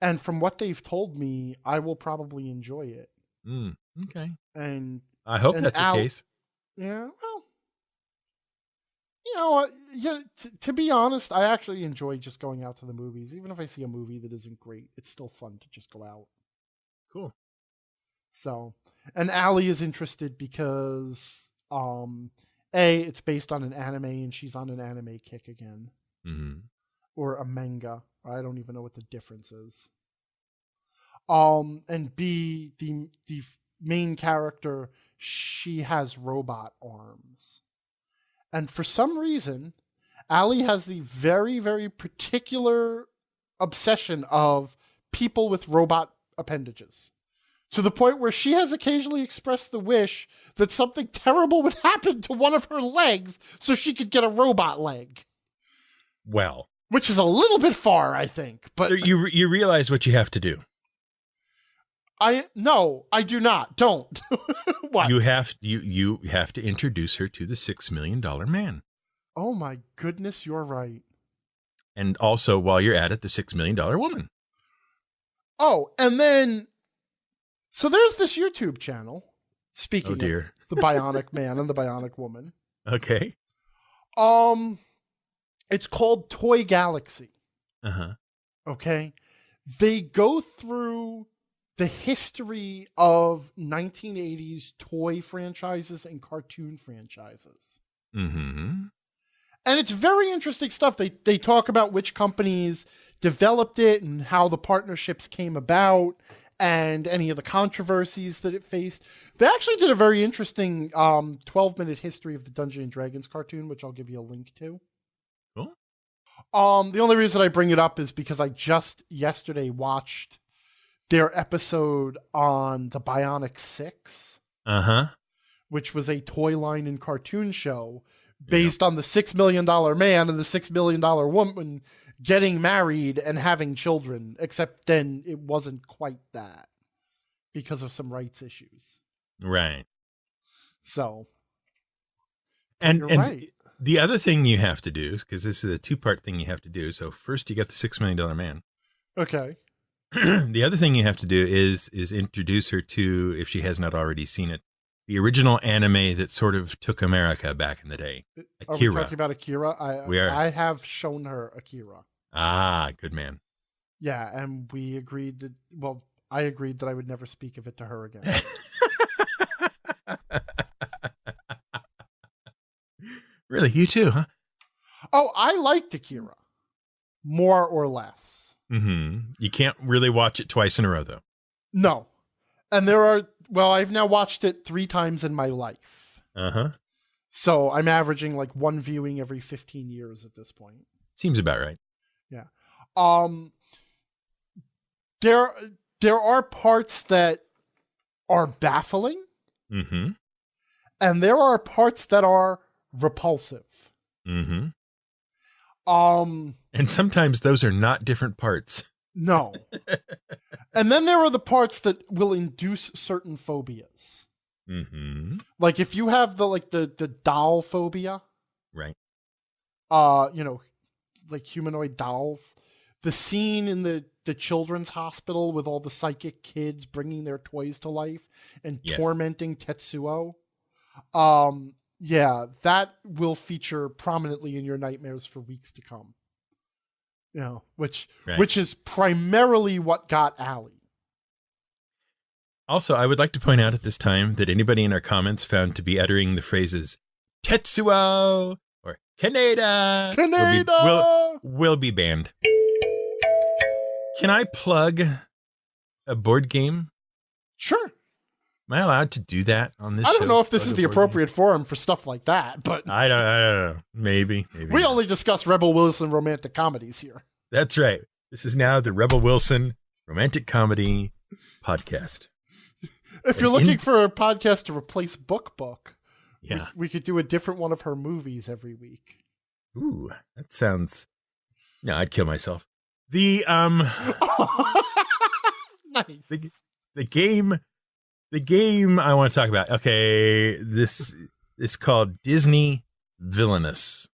And from what they've told me, I will probably enjoy it. Okay. And I hope that's the case. Yeah, well, to be honest, I actually enjoy just going out to the movies. Even if I see a movie that isn't great, it's still fun to just go out. Cool. So, and Allie is interested because, it's based on an anime and she's on an anime kick again. Or a manga. I don't even know what the difference is. And B, the main character, she has robot arms. And for some reason, Allie has the very, very particular obsession of people with robot appendages. To the point where she has occasionally expressed the wish that something terrible would happen to one of her legs so she could get a robot leg. Well. Which is a little bit far, I think. But you realize what you have to do. No, I do not. Don't. What? You have to introduce her to the $6 million man. Oh my goodness, you're right. And also, while you're at it, the $6 million woman. Oh, and then, so there's this YouTube channel. Speaking of the Bionic Man and the Bionic Woman. Okay. It's called Toy Galaxy. Okay. They go through the history of 1980s toy franchises and cartoon franchises. And it's very interesting stuff. They talk about which companies developed it and how the partnerships came about and any of the controversies that it faced. They actually did a very interesting 12-minute history of the Dungeons and Dragons cartoon, which I'll give you a link to. Cool. The only reason I bring it up is because I just yesterday watched their episode on the Bionic 6, which was a toy line and cartoon show based on the $6 million man and the $6 million woman getting married and having children, except then it wasn't quite that because of some rights issues. Right. So, and right. The other thing you have to do, because this is a 2-part thing you have to do. So first you got the $6 million man. Okay. The other thing you have to do is introduce her to, if she has not already seen it, the original anime that sort of took America back in the day. Akira. Are we talking about Akira? We are. I have shown her Akira. Ah, good man. Yeah, and we agreed that, well, I agreed that I would never speak of it to her again. Really? You too, huh? Oh, I liked Akira. More or less. Mm-hmm. You can't really watch it twice in a row, though. No. And I've now watched it 3 times in my life. Uh-huh. So I'm averaging like 1 viewing every 15 years at this point. Seems about right. Yeah. There are parts that are baffling. Mm-hmm. And there are parts that are repulsive. Mm-hmm. And sometimes those are not different parts. No. And then there are the parts that will induce certain phobias. Mm-hmm. Like if you have the doll phobia. Right. Like humanoid dolls. The scene in the children's hospital with all the psychic kids bringing their toys to life and tormenting Tetsuo. Yeah, that will feature prominently in your nightmares for weeks to come. Which is primarily what got Allie. Also, I would like to point out at this time that anybody in our comments found to be uttering the phrases Tetsuo or Kaneda will be banned. Can I plug a board game? Sure. Am I allowed to do that on this show? I don't know if this is the appropriate forum for stuff like that, but I don't know. Maybe we only discuss Rebel Wilson romantic comedies here. That's right. This is now the Rebel Wilson romantic comedy podcast. If you're looking for a podcast to replace Book, yeah, we could do a different one of her movies every week. Ooh, that sounds. No, I'd kill myself. The nice. The game I want to talk about. Okay, this is called Disney Villainous.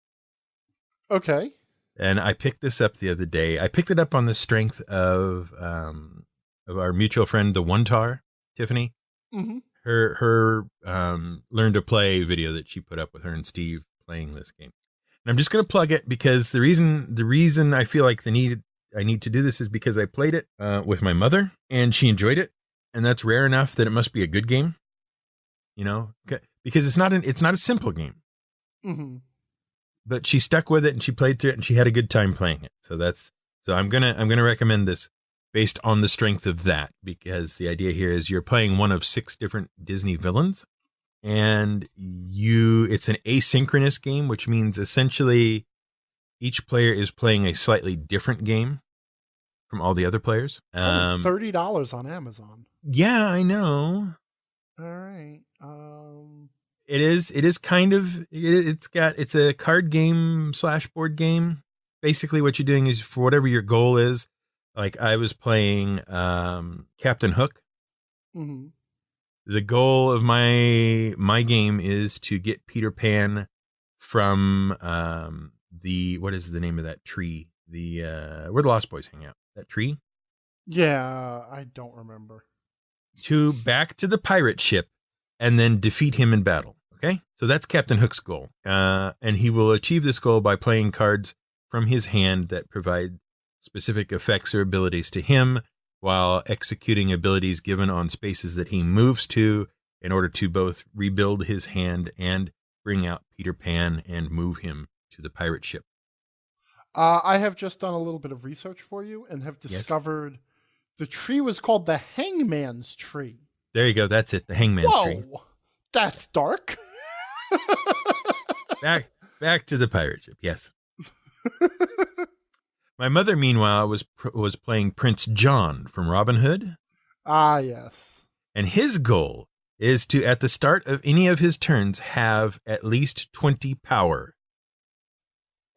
Okay. And I picked this up the other day. I picked it up on the strength of our mutual friend, the One Tar, Tiffany. Mm-hmm. Her learn to play video that she put up with her and Steve playing this game. And I'm just going to plug it because the reason I feel like I need to do this is because I played it with my mother and she enjoyed it. And that's rare enough that it must be a good game, because it's not a simple game. Mm-hmm. But she stuck with it and she played through it and she had a good time playing it. So I'm gonna recommend this based on the strength of that, because the idea here is you're playing one of 6 different Disney villains, and it's an asynchronous game, which means essentially each player is playing a slightly different game from all the other players. It's only $30 on Amazon. Yeah, I know. All right. It's a card game / board game. Basically what you're doing is, for whatever your goal is, like I was playing Captain Hook. Mm-hmm. The goal of my game is to get Peter Pan from what is the name of that tree? Where the Lost Boys hang out. That tree? Yeah, I don't remember. Back to the pirate ship and then defeat him in battle. Okay? So that's Captain Hook's goal. And he will achieve this goal by playing cards from his hand that provide specific effects or abilities to him, while executing abilities given on spaces that he moves to in order to both rebuild his hand and bring out Peter Pan and move him to the pirate ship. I have just done a little bit of research for you and have discovered the tree was called the Hangman's Tree. There you go. That's it. The Hangman's Tree. Whoa, that's dark. Back to the pirate ship. Yes. My mother, meanwhile, was playing Prince John from Robin Hood. Ah, yes. And his goal is to, at the start of any of his turns, have at least 20 power.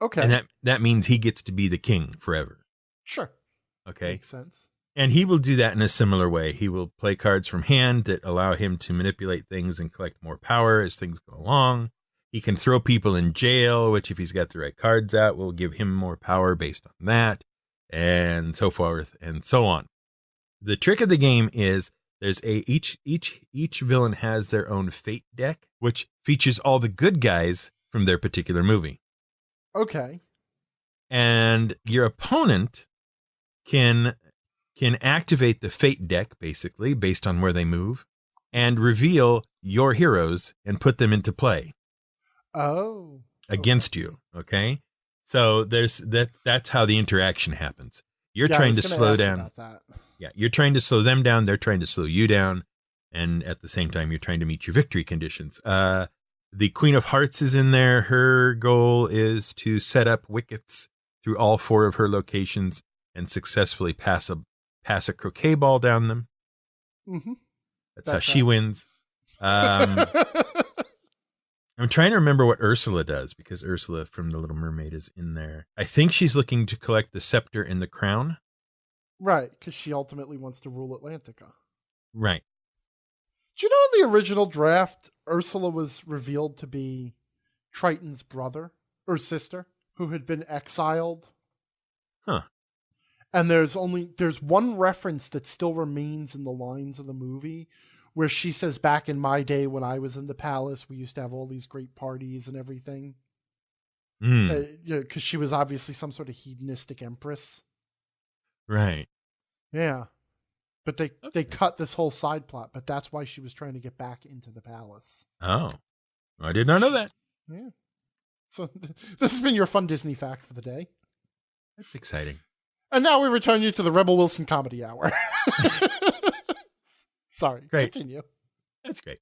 Okay. And that means he gets to be the king forever. Sure. Okay. Makes sense. And he will do that in a similar way. He will play cards from hand that allow him to manipulate things and collect more power as things go along. He can throw people in jail, which if he's got the right cards out, will give him more power based on that, and so forth and so on. The trick of the game is there's each villain has their own fate deck, which features all the good guys from their particular movie. Okay. And your opponent can activate the fate deck, basically, based on where they move, and reveal your heroes and put them into play. Oh. Against you, okay? So that's how the interaction happens. You're trying to slow down. Yeah, you're trying to slow them down, they're trying to slow you down, and at the same time, you're trying to meet your victory conditions. The Queen of Hearts is in there. Her goal is to set up wickets through all 4 of her locations and successfully pass a croquet ball down them. Mm-hmm. That's how she wins. I'm trying to remember what Ursula does, because Ursula from The Little Mermaid is in there. I think she's looking to collect the scepter and the crown. Right, because she ultimately wants to rule Atlantica. Right. Do you know in the original draft, Ursula was revealed to be Triton's brother or sister who had been exiled? Huh. And there's one reference that still remains in the lines of the movie where she says, back in my day when I was in the palace, we used to have all these great parties and everything. Because she was obviously some sort of hedonistic empress. Right. Yeah. But they cut this whole side plot, but that's why she was trying to get back into the palace. Oh. I did not know that. Yeah. So this has been your fun Disney fact for the day. That's exciting. And now we return you to the Rebel Wilson Comedy Hour. Sorry. Great. Continue. That's great.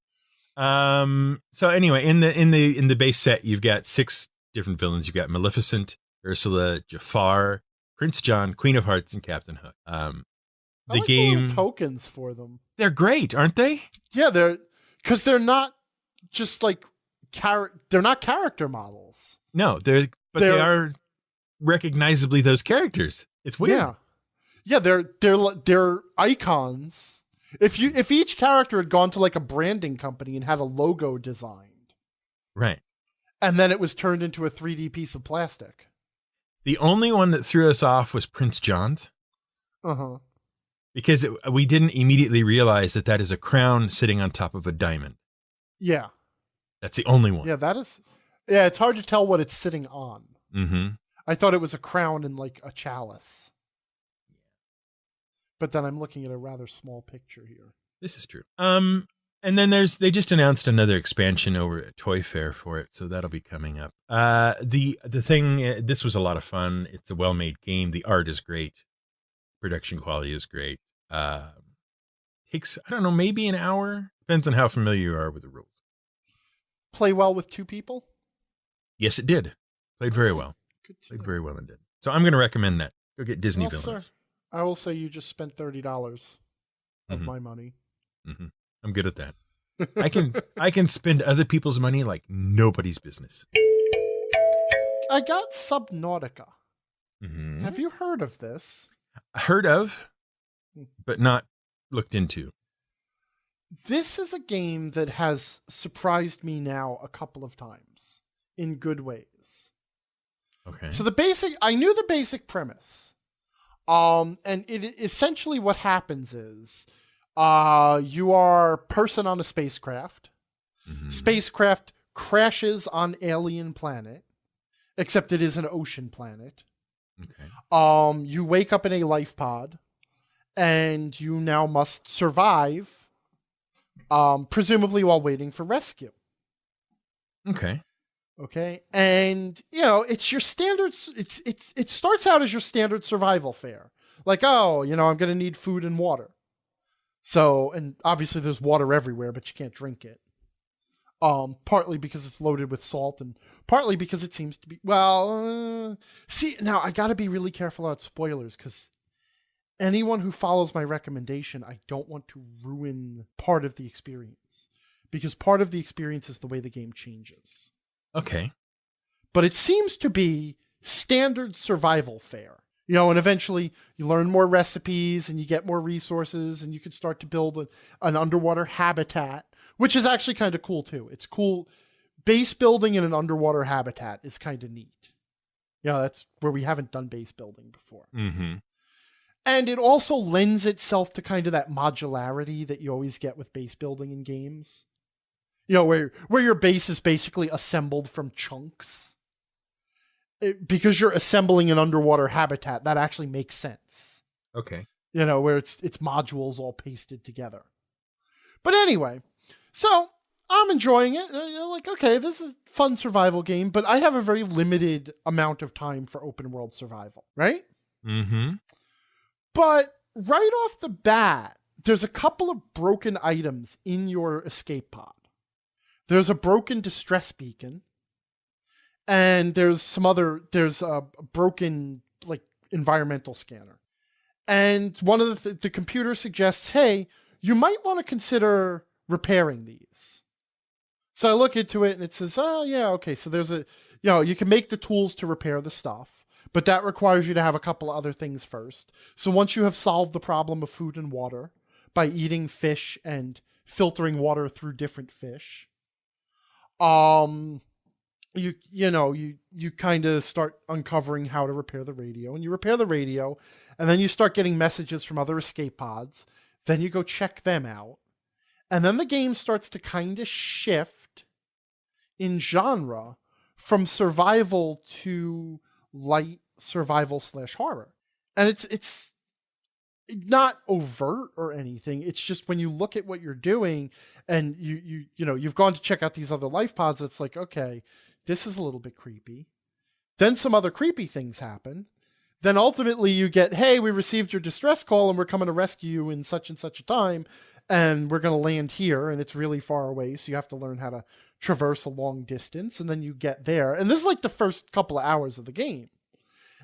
So anyway, in the base set, you've got 6 different villains. You've got Maleficent, Ursula, Jafar, Prince John, Queen of Hearts, and Captain Hook. I like the little tokens for them. They're great, aren't they? Yeah, they're not just like they're not character models. No, they are recognizably those characters. It's weird. Yeah, they're icons. If each character had gone to like a branding company and had a logo designed, right, and then it was turned into a 3D piece of plastic. The only one that threw us off was Prince John's. Because we didn't immediately realize that is a crown sitting on top of a diamond. Yeah. That's the only one. Yeah, that is. Yeah, it's hard to tell what it's sitting on. Mm-hmm. I thought it was a crown and like a chalice. But then I'm looking at a rather small picture here. This is true. And then they just announced another expansion over at Toy Fair for it, so that'll be coming up. The thing, this was a lot of fun. It's a well-made game. The art is great. Production quality is great. Takes, I don't know, maybe an hour. Depends on how familiar you are with the rules. Play well with 2 people? Yes, it did. Played very well. Played very well indeed. So I'm going to recommend that. Go get Disney Villainous. Sir, I will say you just spent $30 of my money. Mm-hmm. I'm good at that. I can spend other people's money like nobody's business. I got Subnautica. Mm-hmm. Have you heard of this? Heard of, but not looked into. This is a game that has surprised me now a couple of times in good ways. Okay. So I knew the basic premise. And it essentially what happens is you are a person on a spacecraft. Mm-hmm. Spacecraft crashes on alien planet, except it is an ocean planet. Okay. You wake up in a life pod, and you now must survive, presumably while waiting for rescue. Okay. Okay, and it's your standard. It starts out as your standard survival fare, like I'm going to need food and water. So, and obviously there's water everywhere, but you can't drink it. Partly because it's loaded with salt, and partly because it seems to be see, now I got to be really careful about spoilers, because anyone who follows my recommendation, I don't want to ruin part of the experience. because part of the experience is the way the game changes. Okay. But it seems to be standard survival fare. And eventually you learn more recipes and you get more resources and you can start to build an underwater habitat, which is actually kind of cool too. It's cool. Base building in an underwater habitat is kind of neat. That's where we haven't done base building before. Mm-hmm. And it also lends itself to kind of that modularity that you always get with base building in games. Where your base is basically assembled from chunks. Because you're assembling an underwater habitat, that actually makes sense. Okay. Where it's modules all pasted together. But anyway, so I'm enjoying it. Like, okay, this is a fun survival game, but I have a very limited amount of time for open world survival, right? Mm-hmm. But right off the bat, there's a couple of broken items in your escape pod. There's a broken distress beacon. And there's a broken like environmental scanner. And one of the computer suggests, hey, you might want to consider repairing these. So I look into it and it says, oh yeah, okay. So there's you can make the tools to repair the stuff, but that requires you to have a couple of other things first. So once you have solved the problem of food and water by eating fish and filtering water through different fish, you kind of start uncovering how to repair the radio, and you repair the radio, and then you start getting messages from other escape pods. Then you go check them out. And then the game starts to kind of shift in genre from survival to light survival / horror. And it's not overt or anything. It's just when you look at what you're doing and you've gone to check out these other life pods, it's like, okay, this is a little bit creepy. Then some other creepy things happen. Then ultimately you get, hey, we received your distress call and we're coming to rescue you in such and such a time. And we're going to land here and it's really far away. So you have to learn how to traverse a long distance. And then you get there. And this is like the first couple of hours of the game.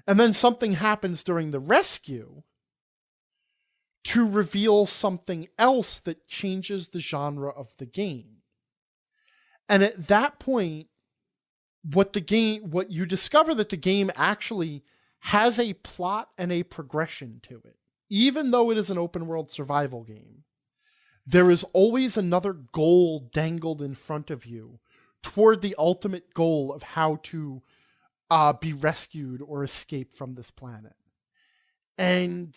And then something happens during the rescue to reveal something else that changes the genre of the game. And at that point, what you discover that the game actually has a plot and a progression to it. Even though it is an open world survival game, there is always another goal dangled in front of you toward the ultimate goal of how to be rescued or escape from this planet. And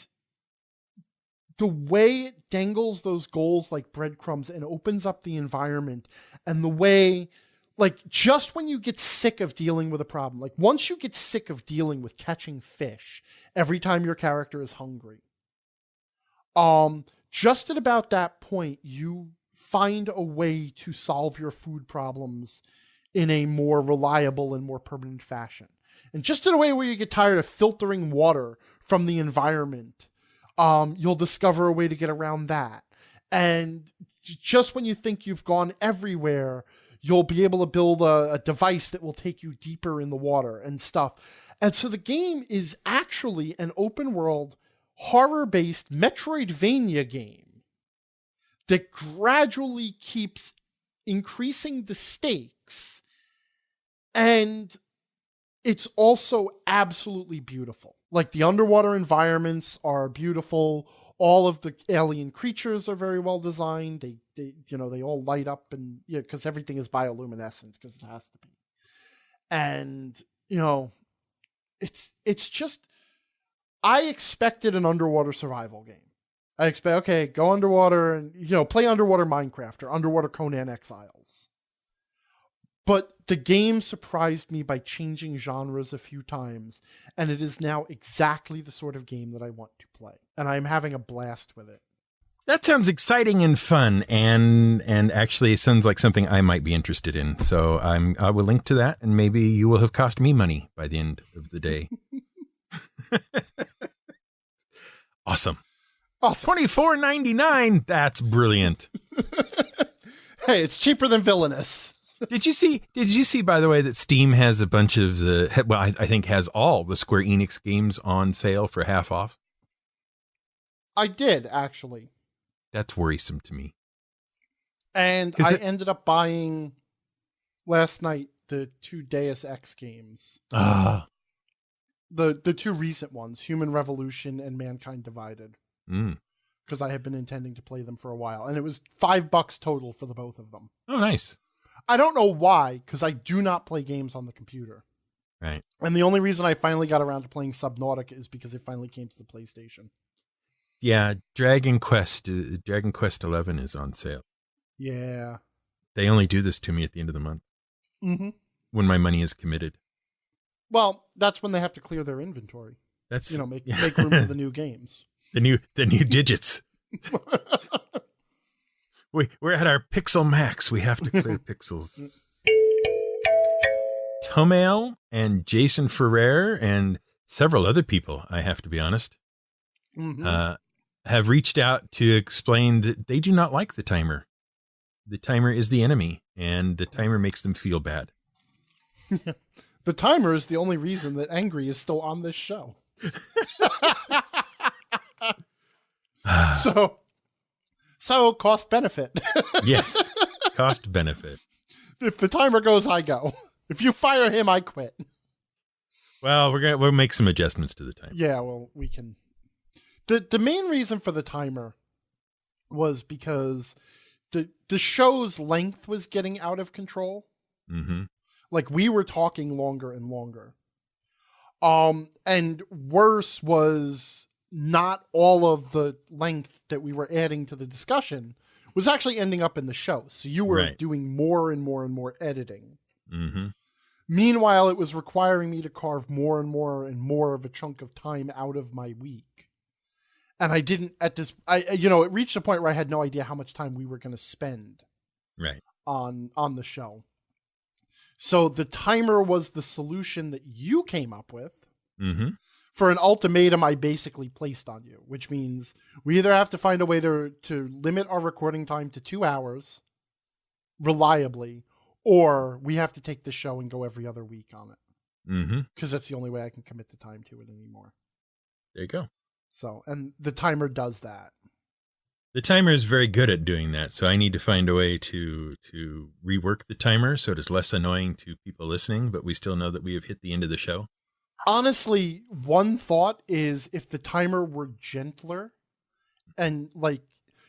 the way it dangles those goals like breadcrumbs and opens up the environment, and the way, like, just when you get sick of dealing with a problem, like once you get sick of dealing with catching fish every time your character is hungry, just at about that point, you find a way to solve your food problems in a more reliable and more permanent fashion. And just in a way where you get tired of filtering water from the environment, you'll discover a way to get around that. And just when you think you've gone everywhere, you'll be able to build a device that will take you deeper in the water and stuff. And so the game is actually an open world, horror-based Metroidvania game that gradually keeps increasing the stakes. And it's also absolutely beautiful. Like, the underwater environments are beautiful. All of the alien creatures are very well designed. They all light up, and because everything is bioluminescent, because it has to be. And it's just, I expected an underwater survival game. I expect, okay, go underwater and play underwater Minecraft or underwater Conan Exiles. But the game surprised me by changing genres a few times, and it is now exactly the sort of game that I want to play. And I'm having a blast with it. That sounds exciting and fun, and actually it sounds like something I might be interested in. So I will link to that, and maybe you will have cost me money by the end of the day. Awesome. $24.99. That's brilliant. Hey, it's cheaper than Villainous. Did you see, by the way, that Steam has a bunch of I think has all the Square Enix games on sale for half off? I did, actually. That's worrisome to me. And I ended up buying last night the 2 Deus Ex games. Ah. The 2 recent ones, Human Revolution and Mankind Divided. Because I had been intending to play them for a while. And it was $5 total for the both of them. Oh, nice. I don't know why, because I do not play games on the computer. Right. And the only reason I finally got around to playing Subnautica is because it finally came to the PlayStation. Yeah, Dragon Quest 11 is on sale. Yeah. They only do this to me at the end of the month. Mm-hmm. When my money is committed. Well, that's when they have to clear their inventory. That's make room for the new games. The new digits. We're at our pixel max. We have to clear pixels. Tomail and Jason Ferrer and several other people, I have to be honest, have reached out to explain that they do not like the timer. The timer is the enemy, and the timer makes them feel bad. The timer is the only reason that Angry is still on this show. So cost benefit. Yes, cost benefit. If the timer goes, I go. If you fire him, I quit. Well, we'll make some adjustments to the timer. Yeah, well, we can. The main reason for the timer was because the show's length was getting out of control. Mm-hmm. Like, we were talking longer and longer. And worse was not all of the length that we were adding to the discussion was actually ending up in the show. So you were doing more and more and more editing. Mm-hmm. Meanwhile, it was requiring me to carve more and more and more of a chunk of time out of my week. And I didn't it reached a point where I had no idea how much time we were going to spend on the show. So the timer was the solution that you came up with for an ultimatum I basically placed on you, which means we either have to find a way to limit our recording time to 2 hours reliably, or we have to take the show and go every other week on it. Because that's the only way I can commit the time to it anymore. There you go. So, and the timer does that. The timer is very good at doing that, so I need to find a way to rework the timer so it is less annoying to people listening, but we still know that we have hit the end of the show. Honestly, one thought is if the timer were gentler and like,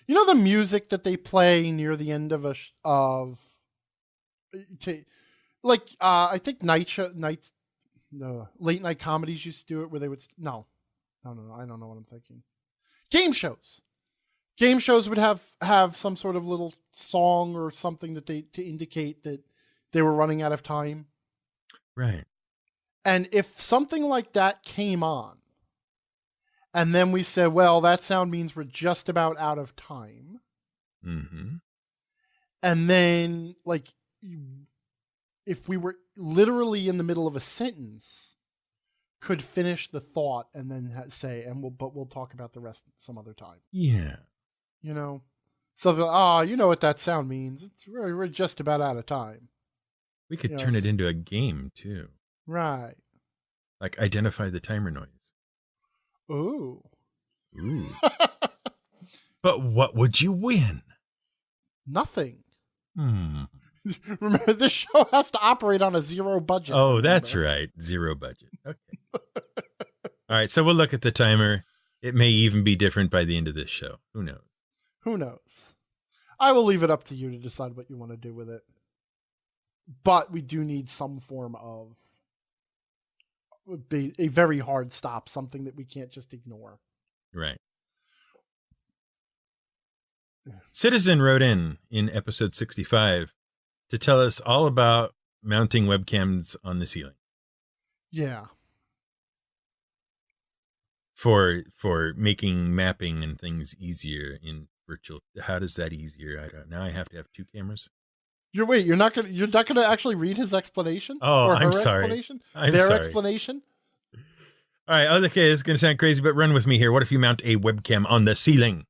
the music that they play near the end of I think late night comedies used to do it where they would, no, I don't know what I'm thinking. Game shows would have some sort of little song or something to indicate that they were running out of time. Right. And if something like that came on, and then we said, well, that sound means we're just about out of time. Mm-hmm. And then, like, if we were literally in the middle of a sentence, could finish the thought and then say, but we'll talk about the rest some other time. Yeah. So, you know what that sound means. We're just about out of time. We could turn it into a game, too. Right. Like, identify the timer noise. Ooh. But what would you win? Nothing. Remember, this show has to operate on a zero budget. Oh, that's right. Zero budget. Okay. All right, so we'll look at the timer. It may even be different by the end of this show. Who knows? I will leave it up to you to decide what you want to do with it. But we do need some form of a very hard stop, something that we can't just ignore. Right. Citizen wrote in episode 65 to tell us all about mounting webcams on the ceiling. Yeah. For making mapping and things easier in virtual. How does that easier? I don't know. I have to have 2 cameras. You're not gonna actually read his explanation? Oh, or her I'm sorry. Explanation? I'm Their sorry. explanation? All right. Okay. It's going to sound crazy, but run with me here. What if you mount a webcam on the ceiling?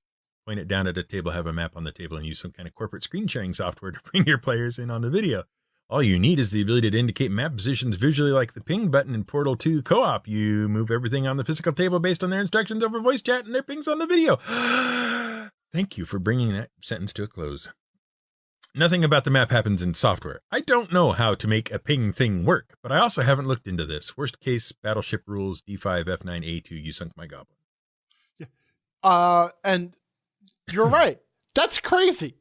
Point it down at a table, have a map on the table, and use some kind of corporate screen sharing software to bring your players in on the video. All you need is the ability to indicate map positions visually like the ping button in Portal 2 Co-op. You move everything on the physical table based on their instructions over voice chat and their pings on the video. Thank you for bringing that sentence to a close. Nothing about the map happens in software. I don't know how to make a ping thing work, but I also haven't looked into this. Worst case, battleship rules, D5, F9, A2, you sunk my goblin. Yeah. And you're right. That's crazy.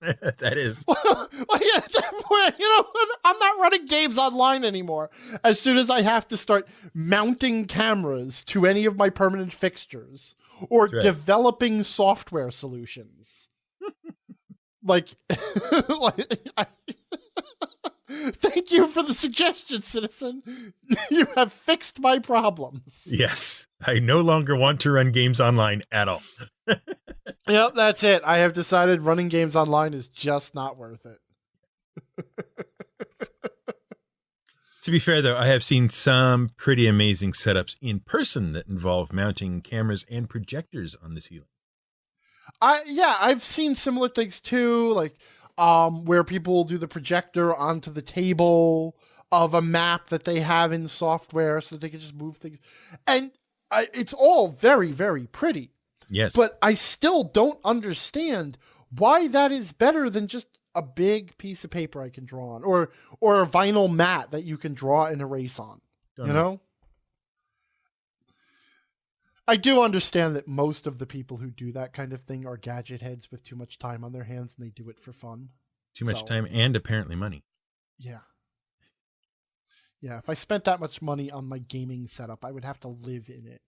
That is. Well, yeah, at that point, I'm not running games online anymore. As soon as I have to start mounting cameras to any of my permanent fixtures or developing software solutions. Thank you for the suggestion, citizen. You have fixed my problems. Yes, I no longer want to run games online at all. Yep, that's it. I have decided running games online is just not worth it. To be fair, though, I have seen some pretty amazing setups in person that involve mounting cameras and projectors on the ceiling. I've seen similar things too, like where people will do the projector onto the table of a map that they have in software so that they can just move things. And it's all very, very pretty. Yes. But I still don't understand why that is better than just a big piece of paper I can draw on or a vinyl mat that you can draw and erase on. Don't know? I do understand that most of the people who do that kind of thing are gadget heads with too much time on their hands and they do it for fun. Too much time and apparently money. Yeah. Yeah, if I spent that much money on my gaming setup, I would have to live in it.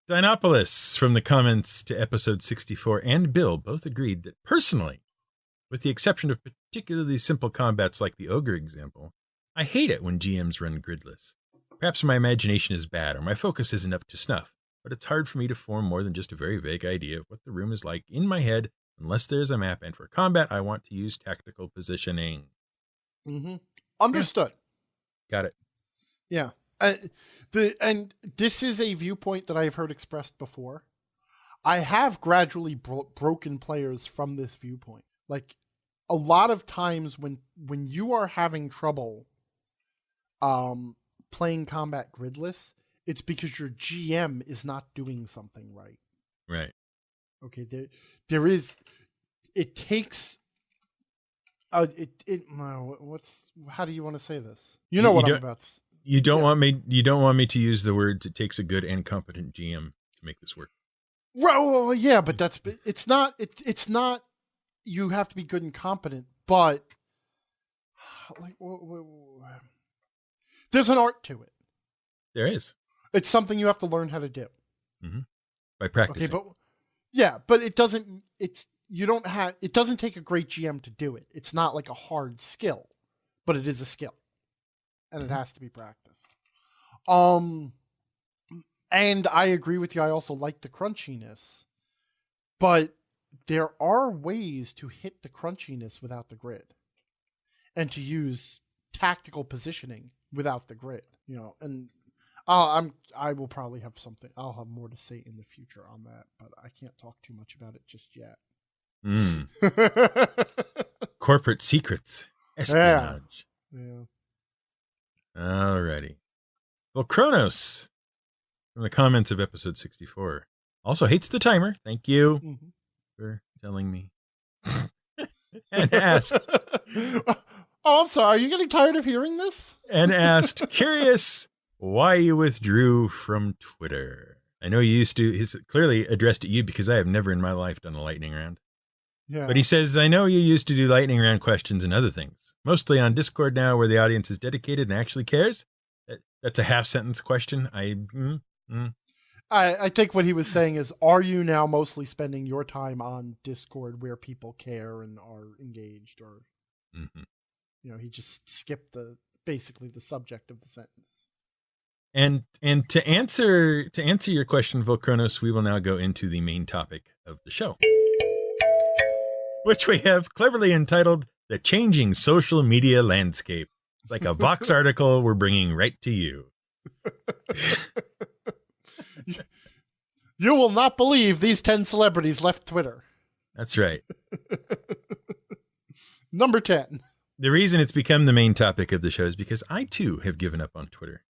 Dinopolis from the comments to episode 64 and Bill both agreed that personally, with the exception of particularly simple combats like the ogre example, I hate it when GMs run gridless. Perhaps my imagination is bad or my focus isn't up to snuff, but it's hard for me to form more than just a very vague idea of what the room is like in my head unless there's a map, and for combat I want to use tactical positioning. Mm-hmm. Understood. Yeah. Got it. Yeah. And this is a viewpoint that I've heard expressed before. I have gradually broken players from this viewpoint. Like a lot of times when you are having trouble playing combat gridless, it's because your GM is not doing something right. Right. Okay, there is, it takes how do you want to say this? You know what I'm about to. You don't want me to use the words it takes a good and competent GM to make this work. Well, yeah, but it's not you have to be good and competent, but like there's an art to it. There is. It's something you have to learn how to do. Mm-hmm. By practicing. Okay, but it doesn't take a great GM to do it. It's not like a hard skill, but it is a skill. And it has to be practiced. And I agree with you. I also like the crunchiness. But there are ways to hit the crunchiness without the grid. And to use tactical positioning without the grid. And I will probably have something. I'll have more to say in the future on that. But I can't talk too much about it just yet. Corporate secrets. Espionage. Yeah. Alrighty. Well, Kronos, from the comments of episode 64, also hates the timer. Thank you for telling me. And asked. Oh, I'm sorry. Are you getting tired of hearing this? And asked, curious why you withdrew from Twitter. I know you used to. He's clearly addressed at you because I have never in my life done a lightning round. Yeah. But he says, I know you used to do lightning round questions and other things, mostly on Discord now where the audience is dedicated and actually cares. That's a half sentence question. I think what he was saying is, are you now mostly spending your time on Discord where people care and are engaged, or, he just skipped basically the subject of the sentence. And to answer your question, Volcronos, we will now go into the main topic of the show, which we have cleverly entitled The Changing Social Media Landscape. Like a Vox article we're bringing right to you. You will not believe these 10 celebrities left Twitter. That's right. Number 10. The reason it's become the main topic of the show is because I, too, have given up on Twitter.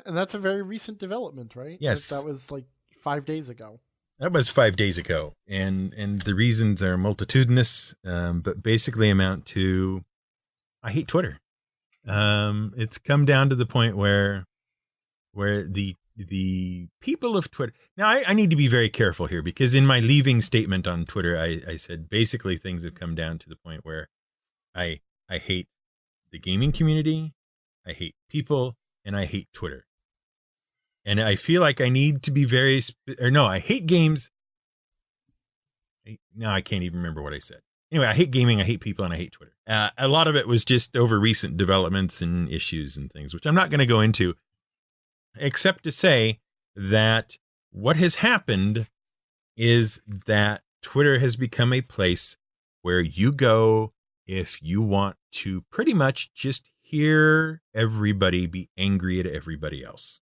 And that's a very recent development, right? Yes. That was like 5 days ago. That was 5 days ago, and the reasons are multitudinous, but basically amount to I hate Twitter. It's come down to the point where the people of Twitter. Now, I need to be very careful here, because in my leaving statement on Twitter, I said basically things have come down to the point where I hate the gaming community, I hate people, and I hate Twitter. And I feel like I need to be I hate games. Now I can't even remember what I said. Anyway, I hate gaming, I hate people, and I hate Twitter. A lot of it was just over recent developments and issues and things, which I'm not going to go into, except to say that what has happened is that Twitter has become a place where you go if you want to pretty much just hear everybody be angry at everybody else.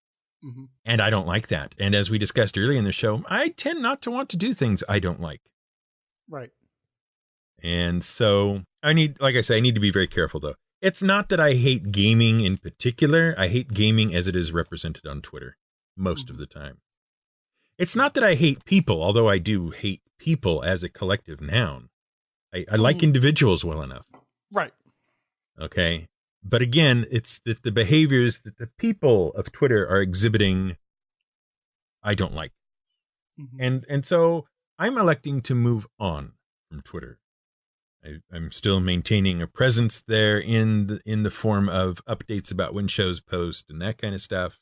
Mm-hmm. And I don't like that. And as we discussed earlier in the show, I tend not to want to do things I don't like. Right. And so I need to be very careful, though. It's not that I hate gaming in particular. I hate gaming as it is represented on Twitter most of the time. It's not that I hate people, although I do hate people as a collective noun. I like individuals well enough. Right. Okay. But again, it's that the behaviors that the people of Twitter are exhibiting, I don't like. Mm-hmm. And so I'm electing to move on from Twitter. I'm still maintaining a presence there in the form of updates about when shows post and that kind of stuff.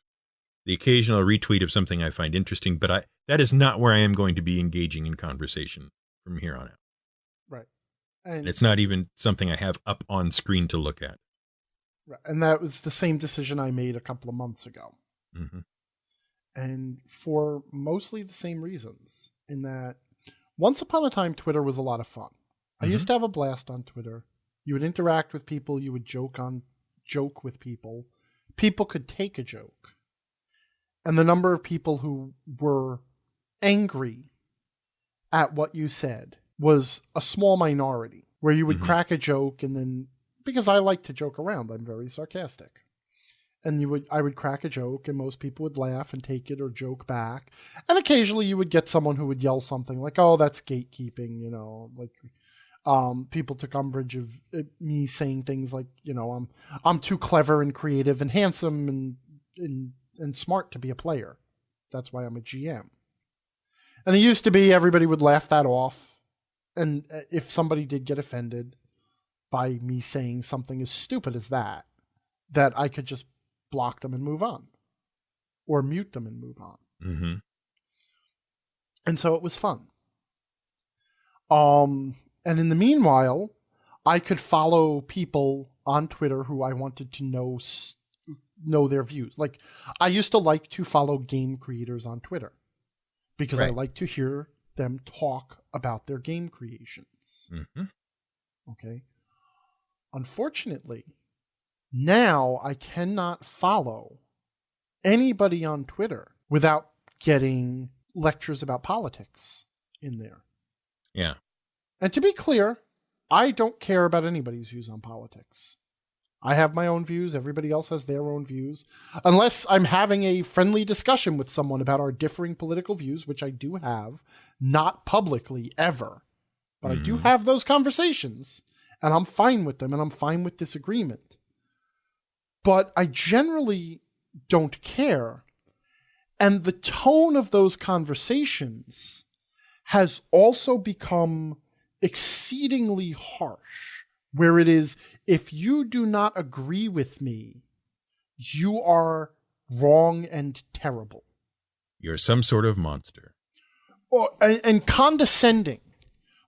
The occasional retweet of something I find interesting, but that is not where I am going to be engaging in conversation from here on out. Right. And it's not even something I have up on screen to look at. Right. And that was the same decision I made a couple of months ago. Mm-hmm. And for mostly the same reasons, in that once upon a time, Twitter was a lot of fun. I used to have a blast on Twitter. You would interact with people. You would joke with people. People could take a joke. And the number of people who were angry at what you said was a small minority, where you would crack a joke, and then, because I like to joke around, I'm very sarcastic. And I would crack a joke, and most people would laugh and take it or joke back. And occasionally you would get someone who would yell something like, "Oh, that's gatekeeping," like people took umbrage of me saying things like, I'm too clever and creative and handsome and smart to be a player. That's why I'm a GM. And it used to be everybody would laugh that off. And if somebody did get offended by me saying something as stupid as that I could just block them and move on, or mute them and move on. Mm-hmm. And so it was fun. And in the meanwhile, I could follow people on Twitter who I wanted to know their views. Like, I used to like to follow game creators on Twitter because I like to hear them talk about their game creations. Mm-hmm. Okay. Unfortunately, now I cannot follow anybody on Twitter without getting lectures about politics in there. Yeah. And to be clear, I don't care about anybody's views on politics. I have my own views. Everybody else has their own views. Unless I'm having a friendly discussion with someone about our differing political views, which I do have, not publicly ever. But I do have those conversations, and I'm fine with them, and I'm fine with disagreement. But I generally don't care. And the tone of those conversations has also become exceedingly harsh, where it is, if you do not agree with me, you are wrong and terrible. You're some sort of monster. And condescending.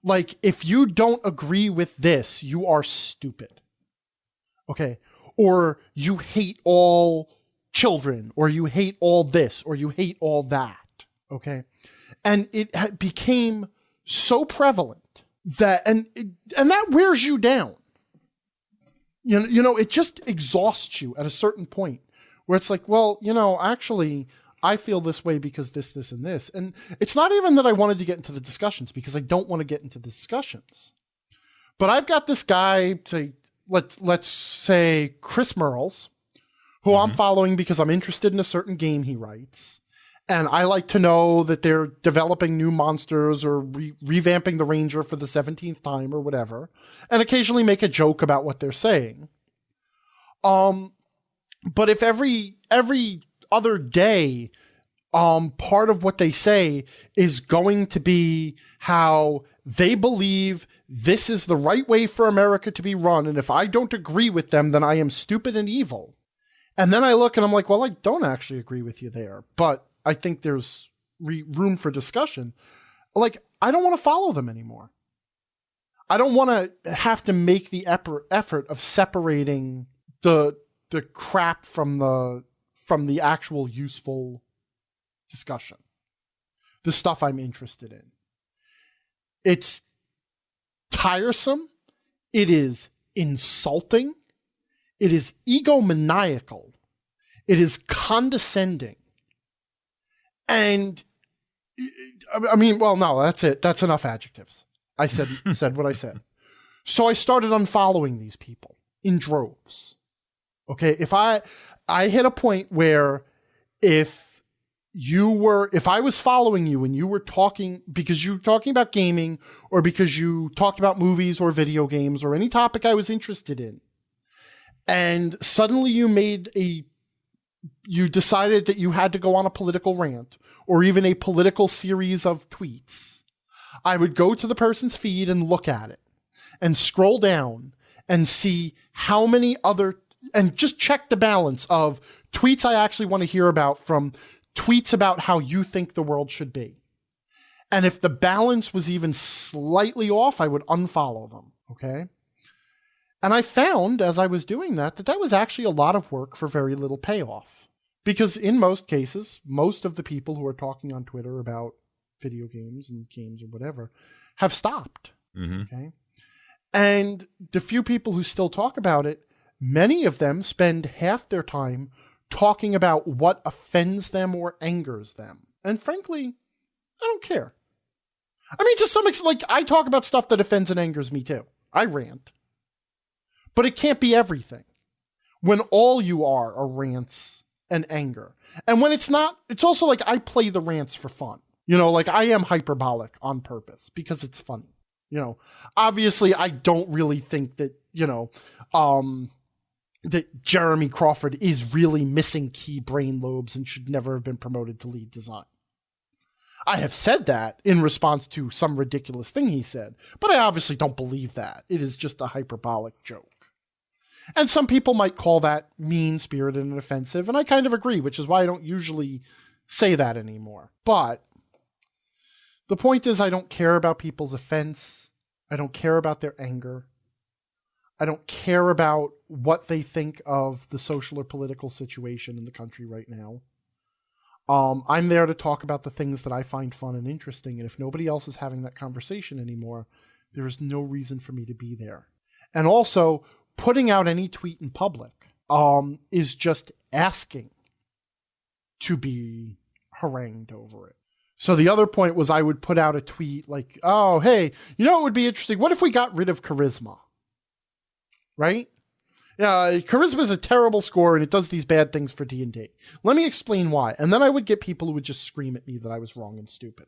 Like, if you don't agree with this, you are stupid. Okay. Or you hate all children, or you hate all this, or you hate all that. Okay. And it became so prevalent that, and that wears you down. It just exhausts you at a certain point where it's like, well, actually, I feel this way because this, and this. And it's not even that I wanted to get into the discussions, because I don't want to get into the discussions. But I've got this guy, let's say Chris Merles, who I'm following because I'm interested in a certain game he writes. And I like to know that they're developing new monsters or revamping the Ranger for the 17th time or whatever, and occasionally make a joke about what they're saying. But if every other day, part of what they say is going to be how they believe this is the right way for America to be run, and if I don't agree with them, then I am stupid and evil. And then I look and I'm like, well, I don't actually agree with you there, but I think there's room for discussion. Like, I don't want to follow them anymore. I don't want to have to make the effort of separating the crap from the actual useful discussion, the stuff I'm interested in. It's tiresome. It is insulting. It is egomaniacal. It is condescending. And I mean, well, no, that's it. That's enough adjectives. I said what I said. So I started unfollowing these people in droves. Okay. If I hit a point where if I was following you and you were talking because you were talking about gaming or because you talked about movies or video games or any topic I was interested in, and suddenly you decided that you had to go on a political rant or even a political series of tweets, I would go to the person's feed and look at it and scroll down and see how many and just check the balance of tweets I actually want to hear about from tweets about how you think the world should be. And if the balance was even slightly off, I would unfollow them. Okay. And I found as I was doing that was actually a lot of work for very little payoff. Because in most cases, most of the people who are talking on Twitter about video games and games or whatever have stopped. Mm-hmm. Okay. And the few people who still talk about it, many of them spend half their time talking about what offends them or angers them. And frankly, I don't care. I mean, to some extent, like, I talk about stuff that offends and angers me too. I rant. But it can't be everything. When all you are rants and anger. And when it's not, it's also like I play the rants for fun. You know, like I am hyperbolic on purpose because it's funny. You know, obviously I don't really think that, that Jeremy Crawford is really missing key brain lobes and should never have been promoted to lead design. I have said that in response to some ridiculous thing he said, but I obviously don't believe that. It is just a hyperbolic joke. And some people might call that mean-spirited and offensive, and I kind of agree, which is why I don't usually say that anymore. But the point is, I don't care about people's offense. I don't care about their anger. I don't care about what they think of the social or political situation in the country right now. I'm there to talk about the things that I find fun and interesting, and if nobody else is having that conversation anymore, there is no reason for me to be there. And also, putting out any tweet in public is just asking to be harangued over it. So the other point was I would put out a tweet like, oh, hey, you know what would be interesting? What if we got rid of charisma? Right? Yeah, charisma is a terrible score and it does these bad things for D&D. Let me explain why. And then I would get people who would just scream at me that I was wrong and stupid.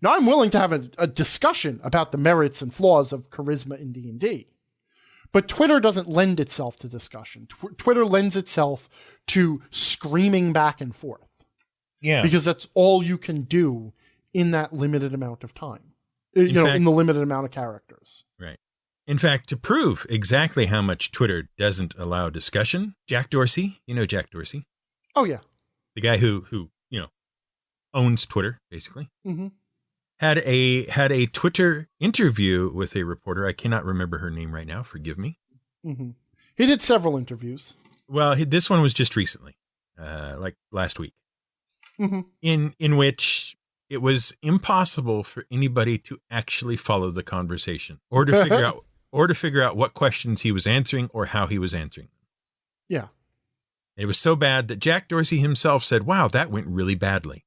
Now I'm willing to have a discussion about the merits and flaws of charisma in D&D. But Twitter doesn't lend itself to discussion. Twitter lends itself to screaming back and forth. Yeah. Because that's all you can do in that limited amount of time. In the limited amount of characters. Right. In fact, to prove exactly how much Twitter doesn't allow discussion, Jack Dorsey, you know Jack Dorsey? Oh, yeah. The guy who owns Twitter, basically. Mm-hmm. Had a Twitter interview with a reporter. I cannot remember her name right now. Forgive me. Mm-hmm. He did several interviews. Well, this one was just recently, like last week, mm-hmm. in which it was impossible for anybody to actually follow the conversation or to figure out what questions he was answering or how he was answering them. Yeah. It was so bad that Jack Dorsey himself said, "Wow, that went really badly."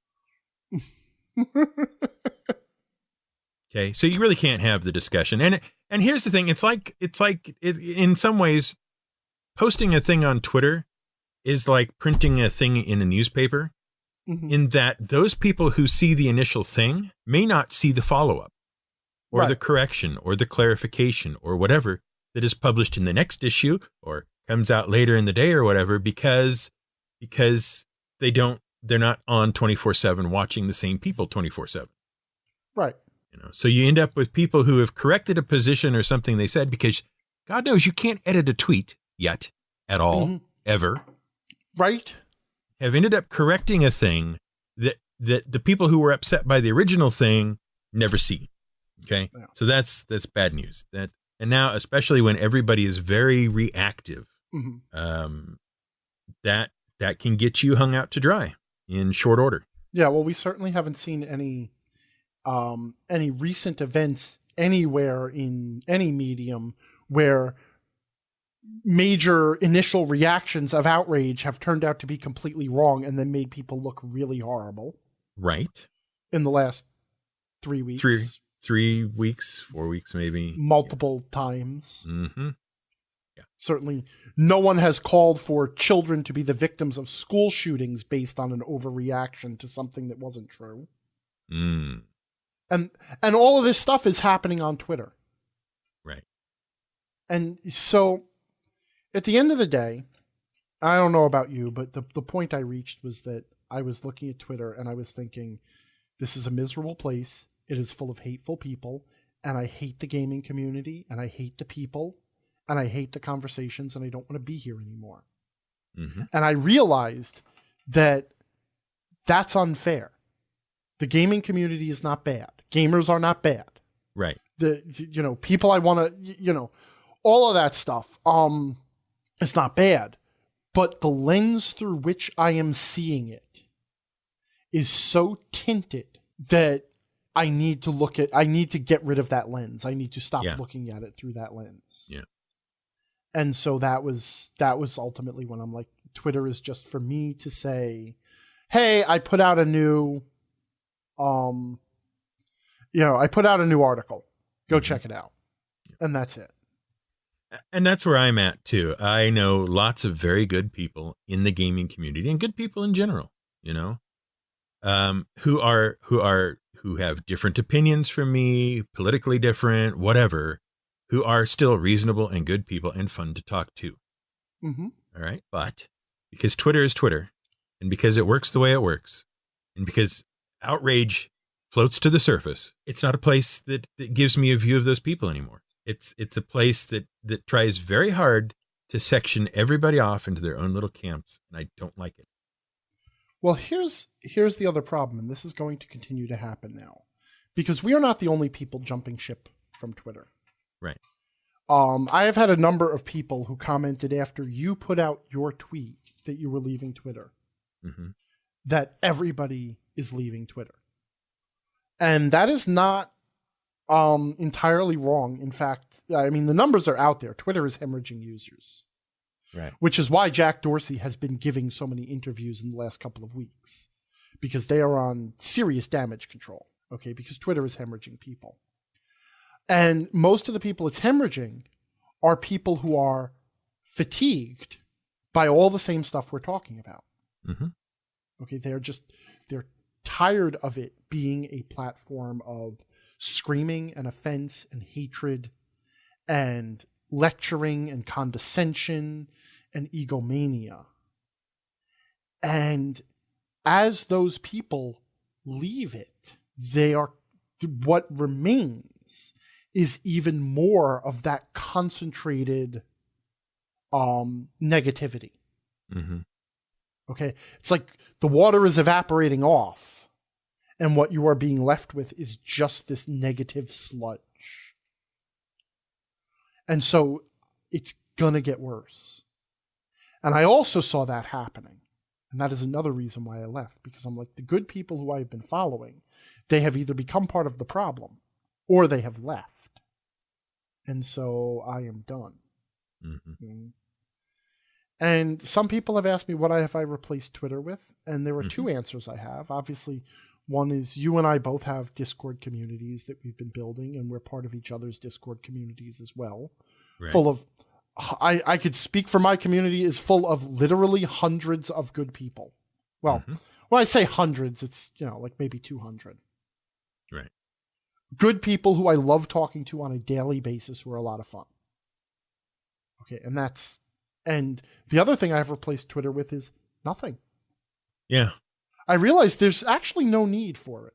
Okay, so you really can't have the discussion. And here's the thing, it's like in some ways, posting a thing on Twitter is like printing a thing in a newspaper. in that those people who see the initial thing may not see the follow-up or the correction or the clarification or whatever that is published in the next issue or comes out later in the day or whatever, because they're not on 24/7 watching the same people 24/7. Right. So you end up with people who have corrected a position or something they said, because God knows you can't edit a tweet yet at all, ever. Right. Have ended up correcting a thing that the people who were upset by the original thing never see. Okay. Yeah. So that's bad news. And now, especially when everybody is very reactive, that can get you hung out to dry in short order. Yeah. Well, we certainly haven't seen any recent events anywhere in any medium where major initial reactions of outrage have turned out to be completely wrong and then made people look really horrible. Right. In the last 3 weeks. 3 weeks, 4 weeks, maybe. Multiple times. Mm-hmm. Yeah. Certainly no one has called for children to be the victims of school shootings based on an overreaction to something that wasn't true. Mm. And all of this stuff is happening on Twitter. Right. And so at the end of the day, I don't know about you, but the point I reached was that I was looking at Twitter and I was thinking, this is a miserable place. It is full of hateful people, and I hate the gaming community, and I hate the people, and I hate the conversations, and I don't want to be here anymore. Mm-hmm. And I realized that that's unfair. The gaming community is not bad. Gamers are not bad. Right. People I want to, all of that stuff. It's not bad, but the lens through which I am seeing it is so tinted that I need to get rid of that lens. I need to stop looking at it through that lens. Yeah. And so that was ultimately when I'm like, Twitter is just for me to say, hey, I put out a new, article. Go check it out. And that's it. And that's where I'm at too. I know lots of very good people in the gaming community and good people in general, who have different opinions from me, politically different, whatever, who are still reasonable and good people and fun to talk to. Mm-hmm. All right. But because Twitter is Twitter, and because it works the way it works, and because outrage floats to the surface, it's not a place that gives me a view of those people anymore. It's a place that tries very hard to section everybody off into their own little camps, and I don't like it. Well, here's the other problem, and this is going to continue to happen now, because we are not the only people jumping ship from Twitter. Right. I have had a number of people who commented after you put out your tweet that you were leaving Twitter, that everybody is leaving Twitter. And that is not entirely wrong. In fact, I mean, the numbers are out there. Twitter is hemorrhaging users. Right. Which is why Jack Dorsey has been giving so many interviews in the last couple of weeks, because they are on serious damage control. Okay. Because Twitter is hemorrhaging people. And most of the people it's hemorrhaging are people who are fatigued by all the same stuff we're talking about. Mm-hmm. Okay. They're tired of it being a platform of screaming and offense and hatred and lecturing and condescension and egomania. And as those people leave it, what remains is even more of that concentrated negativity. Mm-hmm. Okay. It's like the water is evaporating off, and what you are being left with is just this negative sludge. And so it's going to get worse. And I also saw that happening. And that is another reason why I left, because I'm like, the good people who I've been following, they have either become part of the problem or they have left. And so I am done. Mm-hmm. And some people have asked me what have I replaced Twitter with? And there are two answers I have. Obviously, one is you and I both have Discord communities that we've been building, and we're part of each other's Discord communities as well. Right. Full of, I could speak for my community, is full of literally hundreds of good people. Well, When I say hundreds, it's, like maybe 200. Right. Good people who I love talking to on a daily basis who are a lot of fun. Okay, and the other thing I've replaced Twitter with is nothing. Yeah. I realize there's actually no need for it.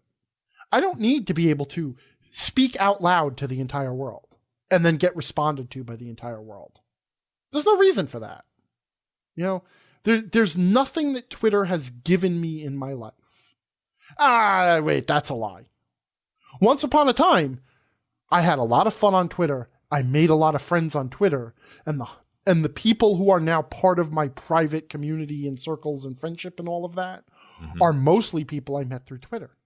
I don't need to be able to speak out loud to the entire world and then get responded to by the entire world. There's no reason for that. There's nothing that Twitter has given me in my life. Wait, that's a lie. Once upon a time, I had a lot of fun on Twitter. I made a lot of friends on Twitter, and the people who are now part of my private community and circles and friendship and all of that are mostly people I met through Twitter.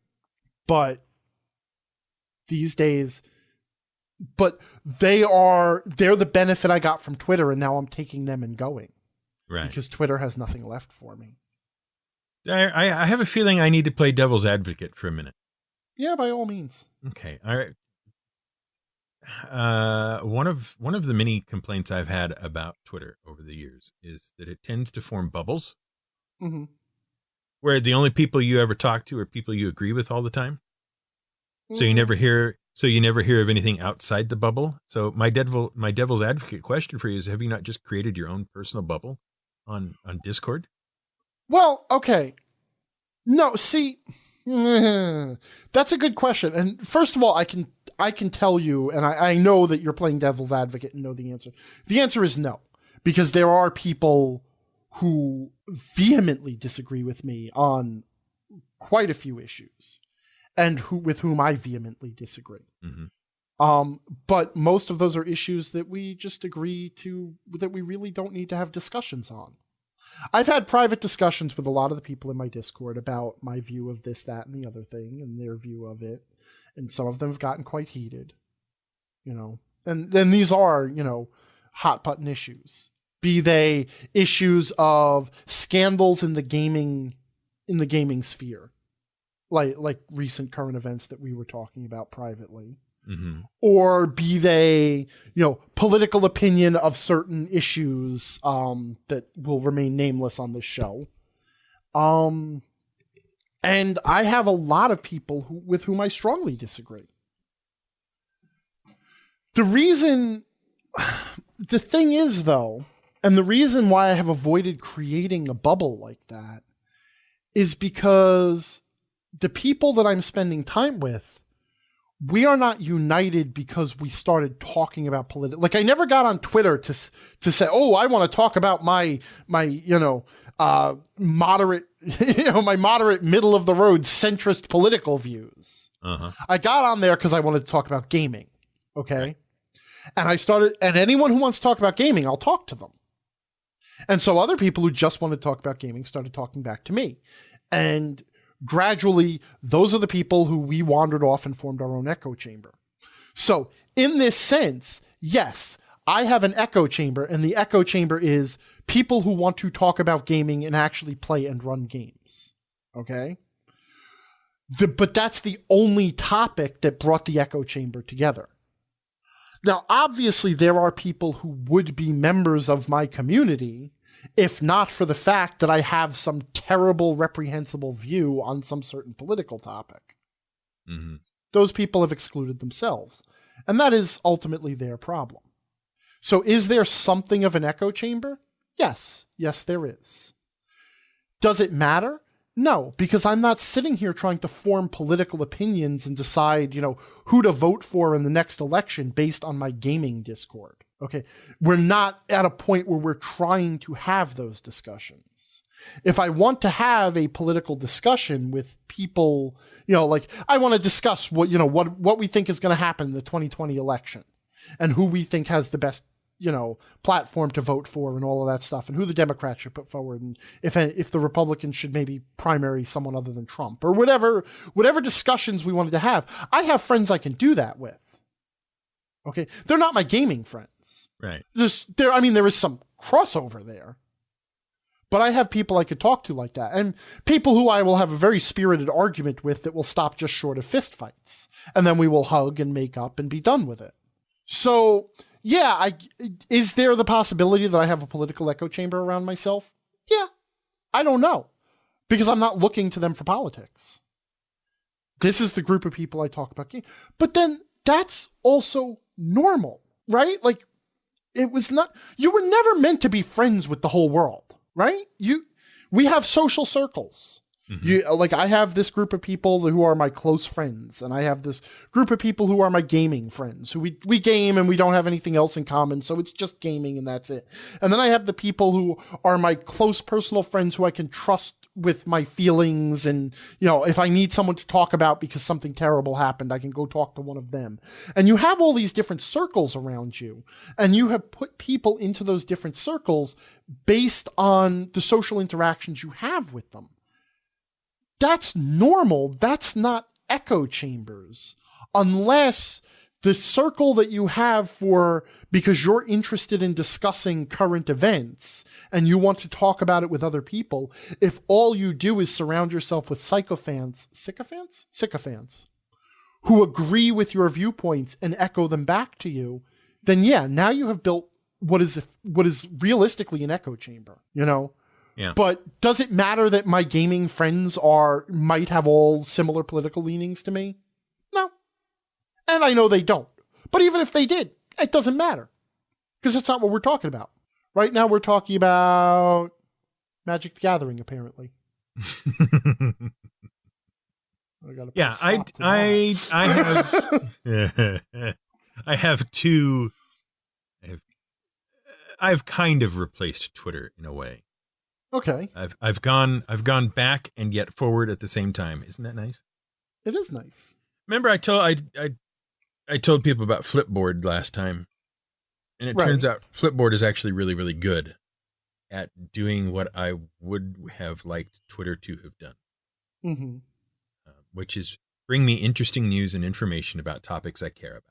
But these days, they're the benefit I got from Twitter, and now I'm taking them and going. Right. Because Twitter has nothing left for me. I have a feeling I need to play devil's advocate for a minute. Yeah, by all means. Okay. All right. One of the many complaints I've had about Twitter over the years is that it tends to form bubbles, where the only people you ever talk to are people you agree with all the time. So you never hear of anything outside the bubble. So my devil's advocate question for you is: have you not just created your own personal bubble on Discord? Well, okay. No, see, that's a good question. And first of all, I can tell you, and I know that you're playing devil's advocate and know the answer. The answer is no, because there are people who vehemently disagree with me on quite a few issues, and with whom I vehemently disagree. But most of those are issues that we just agree to, that we really don't need to have discussions on. I've had private discussions with a lot of the people in my Discord about my view of this, that, and the other thing, and their view of it. And some of them have gotten quite heated, and then these are, hot button issues, be they issues of scandals in the gaming sphere, like recent current events that we were talking about privately, or be they, political opinion of certain issues, that will remain nameless on this show. And I have a lot of people with whom I strongly disagree. The thing is, though, and the reason why I have avoided creating a bubble like that is because the people that I'm spending time with, we are not united because we started talking about political. Like, I never got on Twitter to say, oh, I want to talk about my moderate, my moderate middle of the road centrist political views. I got on there because I wanted to talk about gaming. Okay. And and anyone who wants to talk about gaming, I'll talk to them. And so other people who just wanted to talk about gaming started talking back to me. And gradually, those are the people who we wandered off and formed our own echo chamber. So in this sense, yes, I have an echo chamber, and the echo chamber is people who want to talk about gaming and actually play and run games. Okay? But that's the only topic that brought the echo chamber together. Now, obviously, there are people who would be members of my community if not for the fact that I have some terrible, reprehensible view on some certain political topic. Those people have excluded themselves, and that is ultimately their problem. So is there something of an echo chamber? Yes. Yes, there is. Does it matter? No, because I'm not sitting here trying to form political opinions and decide, who to vote for in the next election based on my gaming Discord. Okay. We're not at a point where we're trying to have those discussions. If I want to have a political discussion with people, like I want to discuss what we think is going to happen in the 2020 election and who we think has the best, platform to vote for and all of that stuff, and who the Democrats should put forward, and if the Republicans should maybe primary someone other than Trump, or whatever discussions we wanted to have. I have friends I can do that with. Okay. They're not my gaming friends. Right. There is some crossover there, but I have people I could talk to like that, and people who I will have a very spirited argument with that will stop just short of fist fights, and then we will hug and make up and be done with it. So yeah, is there the possibility that I have a political echo chamber around myself? Yeah. I don't know. because I'm not looking to them for politics. This is the group of people I talk about. But then that's also normal, right? Like, it was not, you were never meant to be friends with the whole world, right? We have social circles. Mm-hmm. I have this group of people who are my close friends, and I have this group of people who are my gaming friends, who we game and we don't have anything else in common, so it's just gaming and that's it. And then I have the people who are my close personal friends who I can trust with my feelings, and, you know, if I need someone to talk about because something terrible happened, I can go talk to one of them. And you have all these different circles around you, and you have put people into those different circles based on the social interactions you have with them. That's normal. That's not echo chambers. Unless the circle that you have because you're interested in discussing current events and you want to talk about it with other people, if all you do is surround yourself with sycophants, who agree with your viewpoints and echo them back to you, then yeah, now you have built what is realistically an echo chamber, you know? Yeah. But does it matter that my gaming friends might have all similar political leanings to me? No. And I know they don't. But even if they did, it doesn't matter. Because that's not what we're talking about. Right now we're talking about Magic the Gathering, apparently. I've kind of replaced Twitter in a way. Okay. I've gone back and yet forward at the same time. Isn't that nice? It is nice. Remember I told people about Flipboard last time. And it turns out Flipboard is actually really, really good at doing what I would have liked Twitter to have done. Mm-hmm. Which is bring me interesting news and information about topics I care about.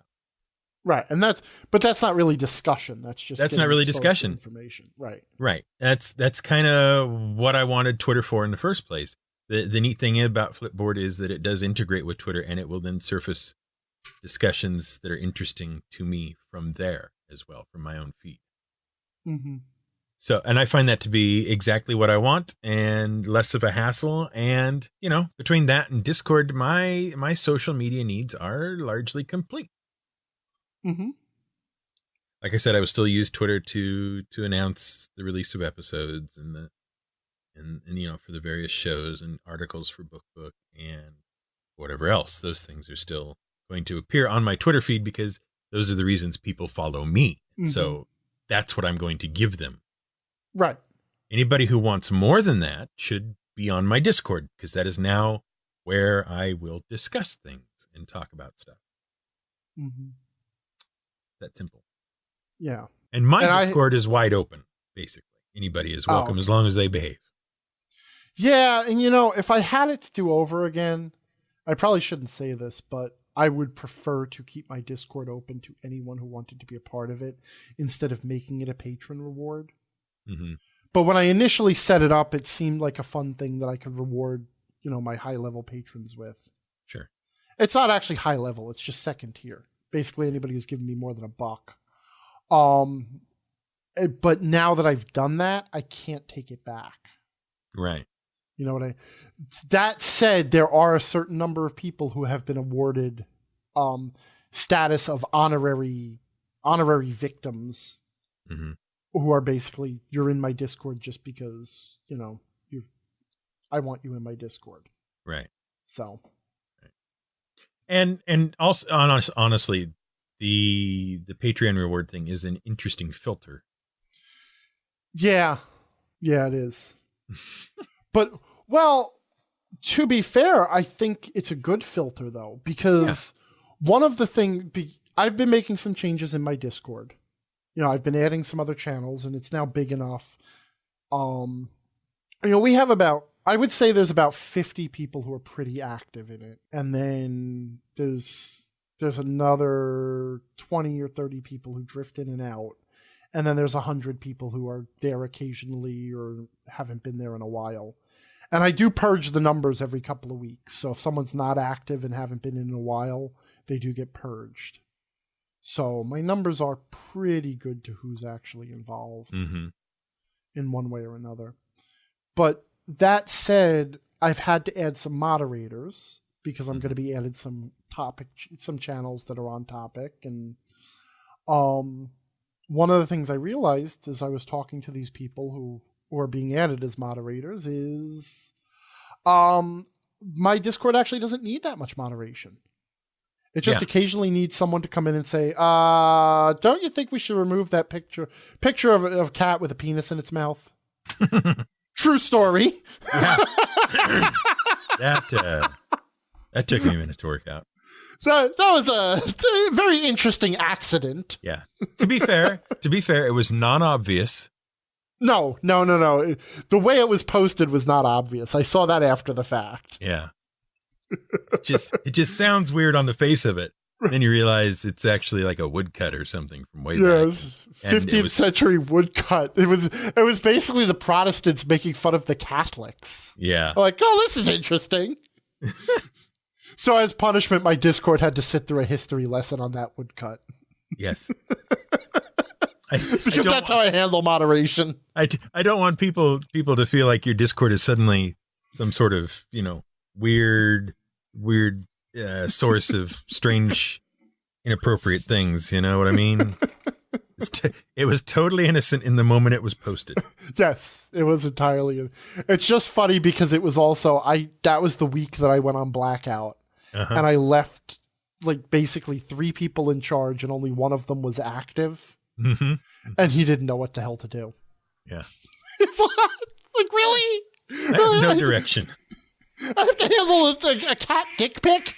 Right. And that's not really discussion. That's not really discussion. Information. Right. Right. That's kind of what I wanted Twitter for in the first place. The neat thing about Flipboard is that it does integrate with Twitter, and it will then surface discussions that are interesting to me from there as well, from my own feed. Mm-hmm. So, and I find that to be exactly what I want and less of a hassle. And, you know, between that and Discord, my social media needs are largely complete. Mm-hmm. Like I said, I will still use Twitter to announce the release of episodes and you know, for the various shows and articles for BookBook and whatever else. Those things are still going to appear on my Twitter feed because those are the reasons people follow me. Mm-hmm. So that's what I'm going to give them. Right. Anybody who wants more than that should be on my Discord, because that is now where I will discuss things and talk about stuff. Mm-hmm. That simple. Yeah. And my Discord is wide open, basically. Anybody is welcome as long as they behave. Yeah, and you know, if I had it to do over again, I probably shouldn't say this, but I would prefer to keep my Discord open to anyone who wanted to be a part of it instead of making it a patron reward. Mm-hmm. But when I initially set it up, it seemed like a fun thing that I could reward, you know, my high-level patrons with. Sure. It's not actually high level, it's just second tier. Basically anybody who's given me more than $1. But now that I've done that, I can't take it back. Right. You know that said, there are a certain number of people who have been awarded status of honorary victims, mm-hmm. who are basically, you're in my Discord just because, you know, I want you in my Discord. Right. So. And also, honestly, the Patreon reward thing is an interesting filter. Yeah, it is. But, well, to be fair, I think it's a good filter, though, because one of the things, I've been making some changes in my Discord. You know, I've been adding some other channels, and it's now big enough. You know, we have I would say there's about 50 people who are pretty active in it. And then there's another 20 or 30 people who drift in and out. And then there's 100 people who are there occasionally or haven't been there in a while. And I do purge the numbers every couple of weeks. So if someone's not active and haven't been in a while, they do get purged. So my numbers are pretty good to who's actually involved mm-hmm. in one way or another. But that said, I've had to add some moderators because I'm going to be adding some channels that are on topic. And one of the things I realized as I was talking to these people who are being added as moderators is my Discord actually doesn't need that much moderation. It just occasionally needs someone to come in and say, don't you think we should remove that picture of a cat with a penis in its mouth? True story. Yeah. That took me a minute to work out. That was a very interesting accident. Yeah. To be fair, it was non-obvious. No. The way it was posted was not obvious. I saw that after the fact. Yeah. It just sounds weird on the face of it. Then you realize it's actually like a woodcut or something from way back. Yeah, it was 15th century woodcut. It was basically the Protestants making fun of the Catholics. Yeah. Like, oh, this is interesting. So as punishment, my Discord had to sit through a history lesson on that woodcut. Yes. Because that's how I handle moderation. I don't want people to feel like your Discord is suddenly some sort of, weird source of strange, inappropriate things. You know what I mean? It was totally innocent in the moment it was posted. Yes, it was entirely. It's just funny because it was also that was the week that I went on blackout, and I left like basically 3 people in charge, and only one of them was active, and he didn't know what the hell to do. Yeah, it's like really, I have no direction. I have to handle a cat dick pic.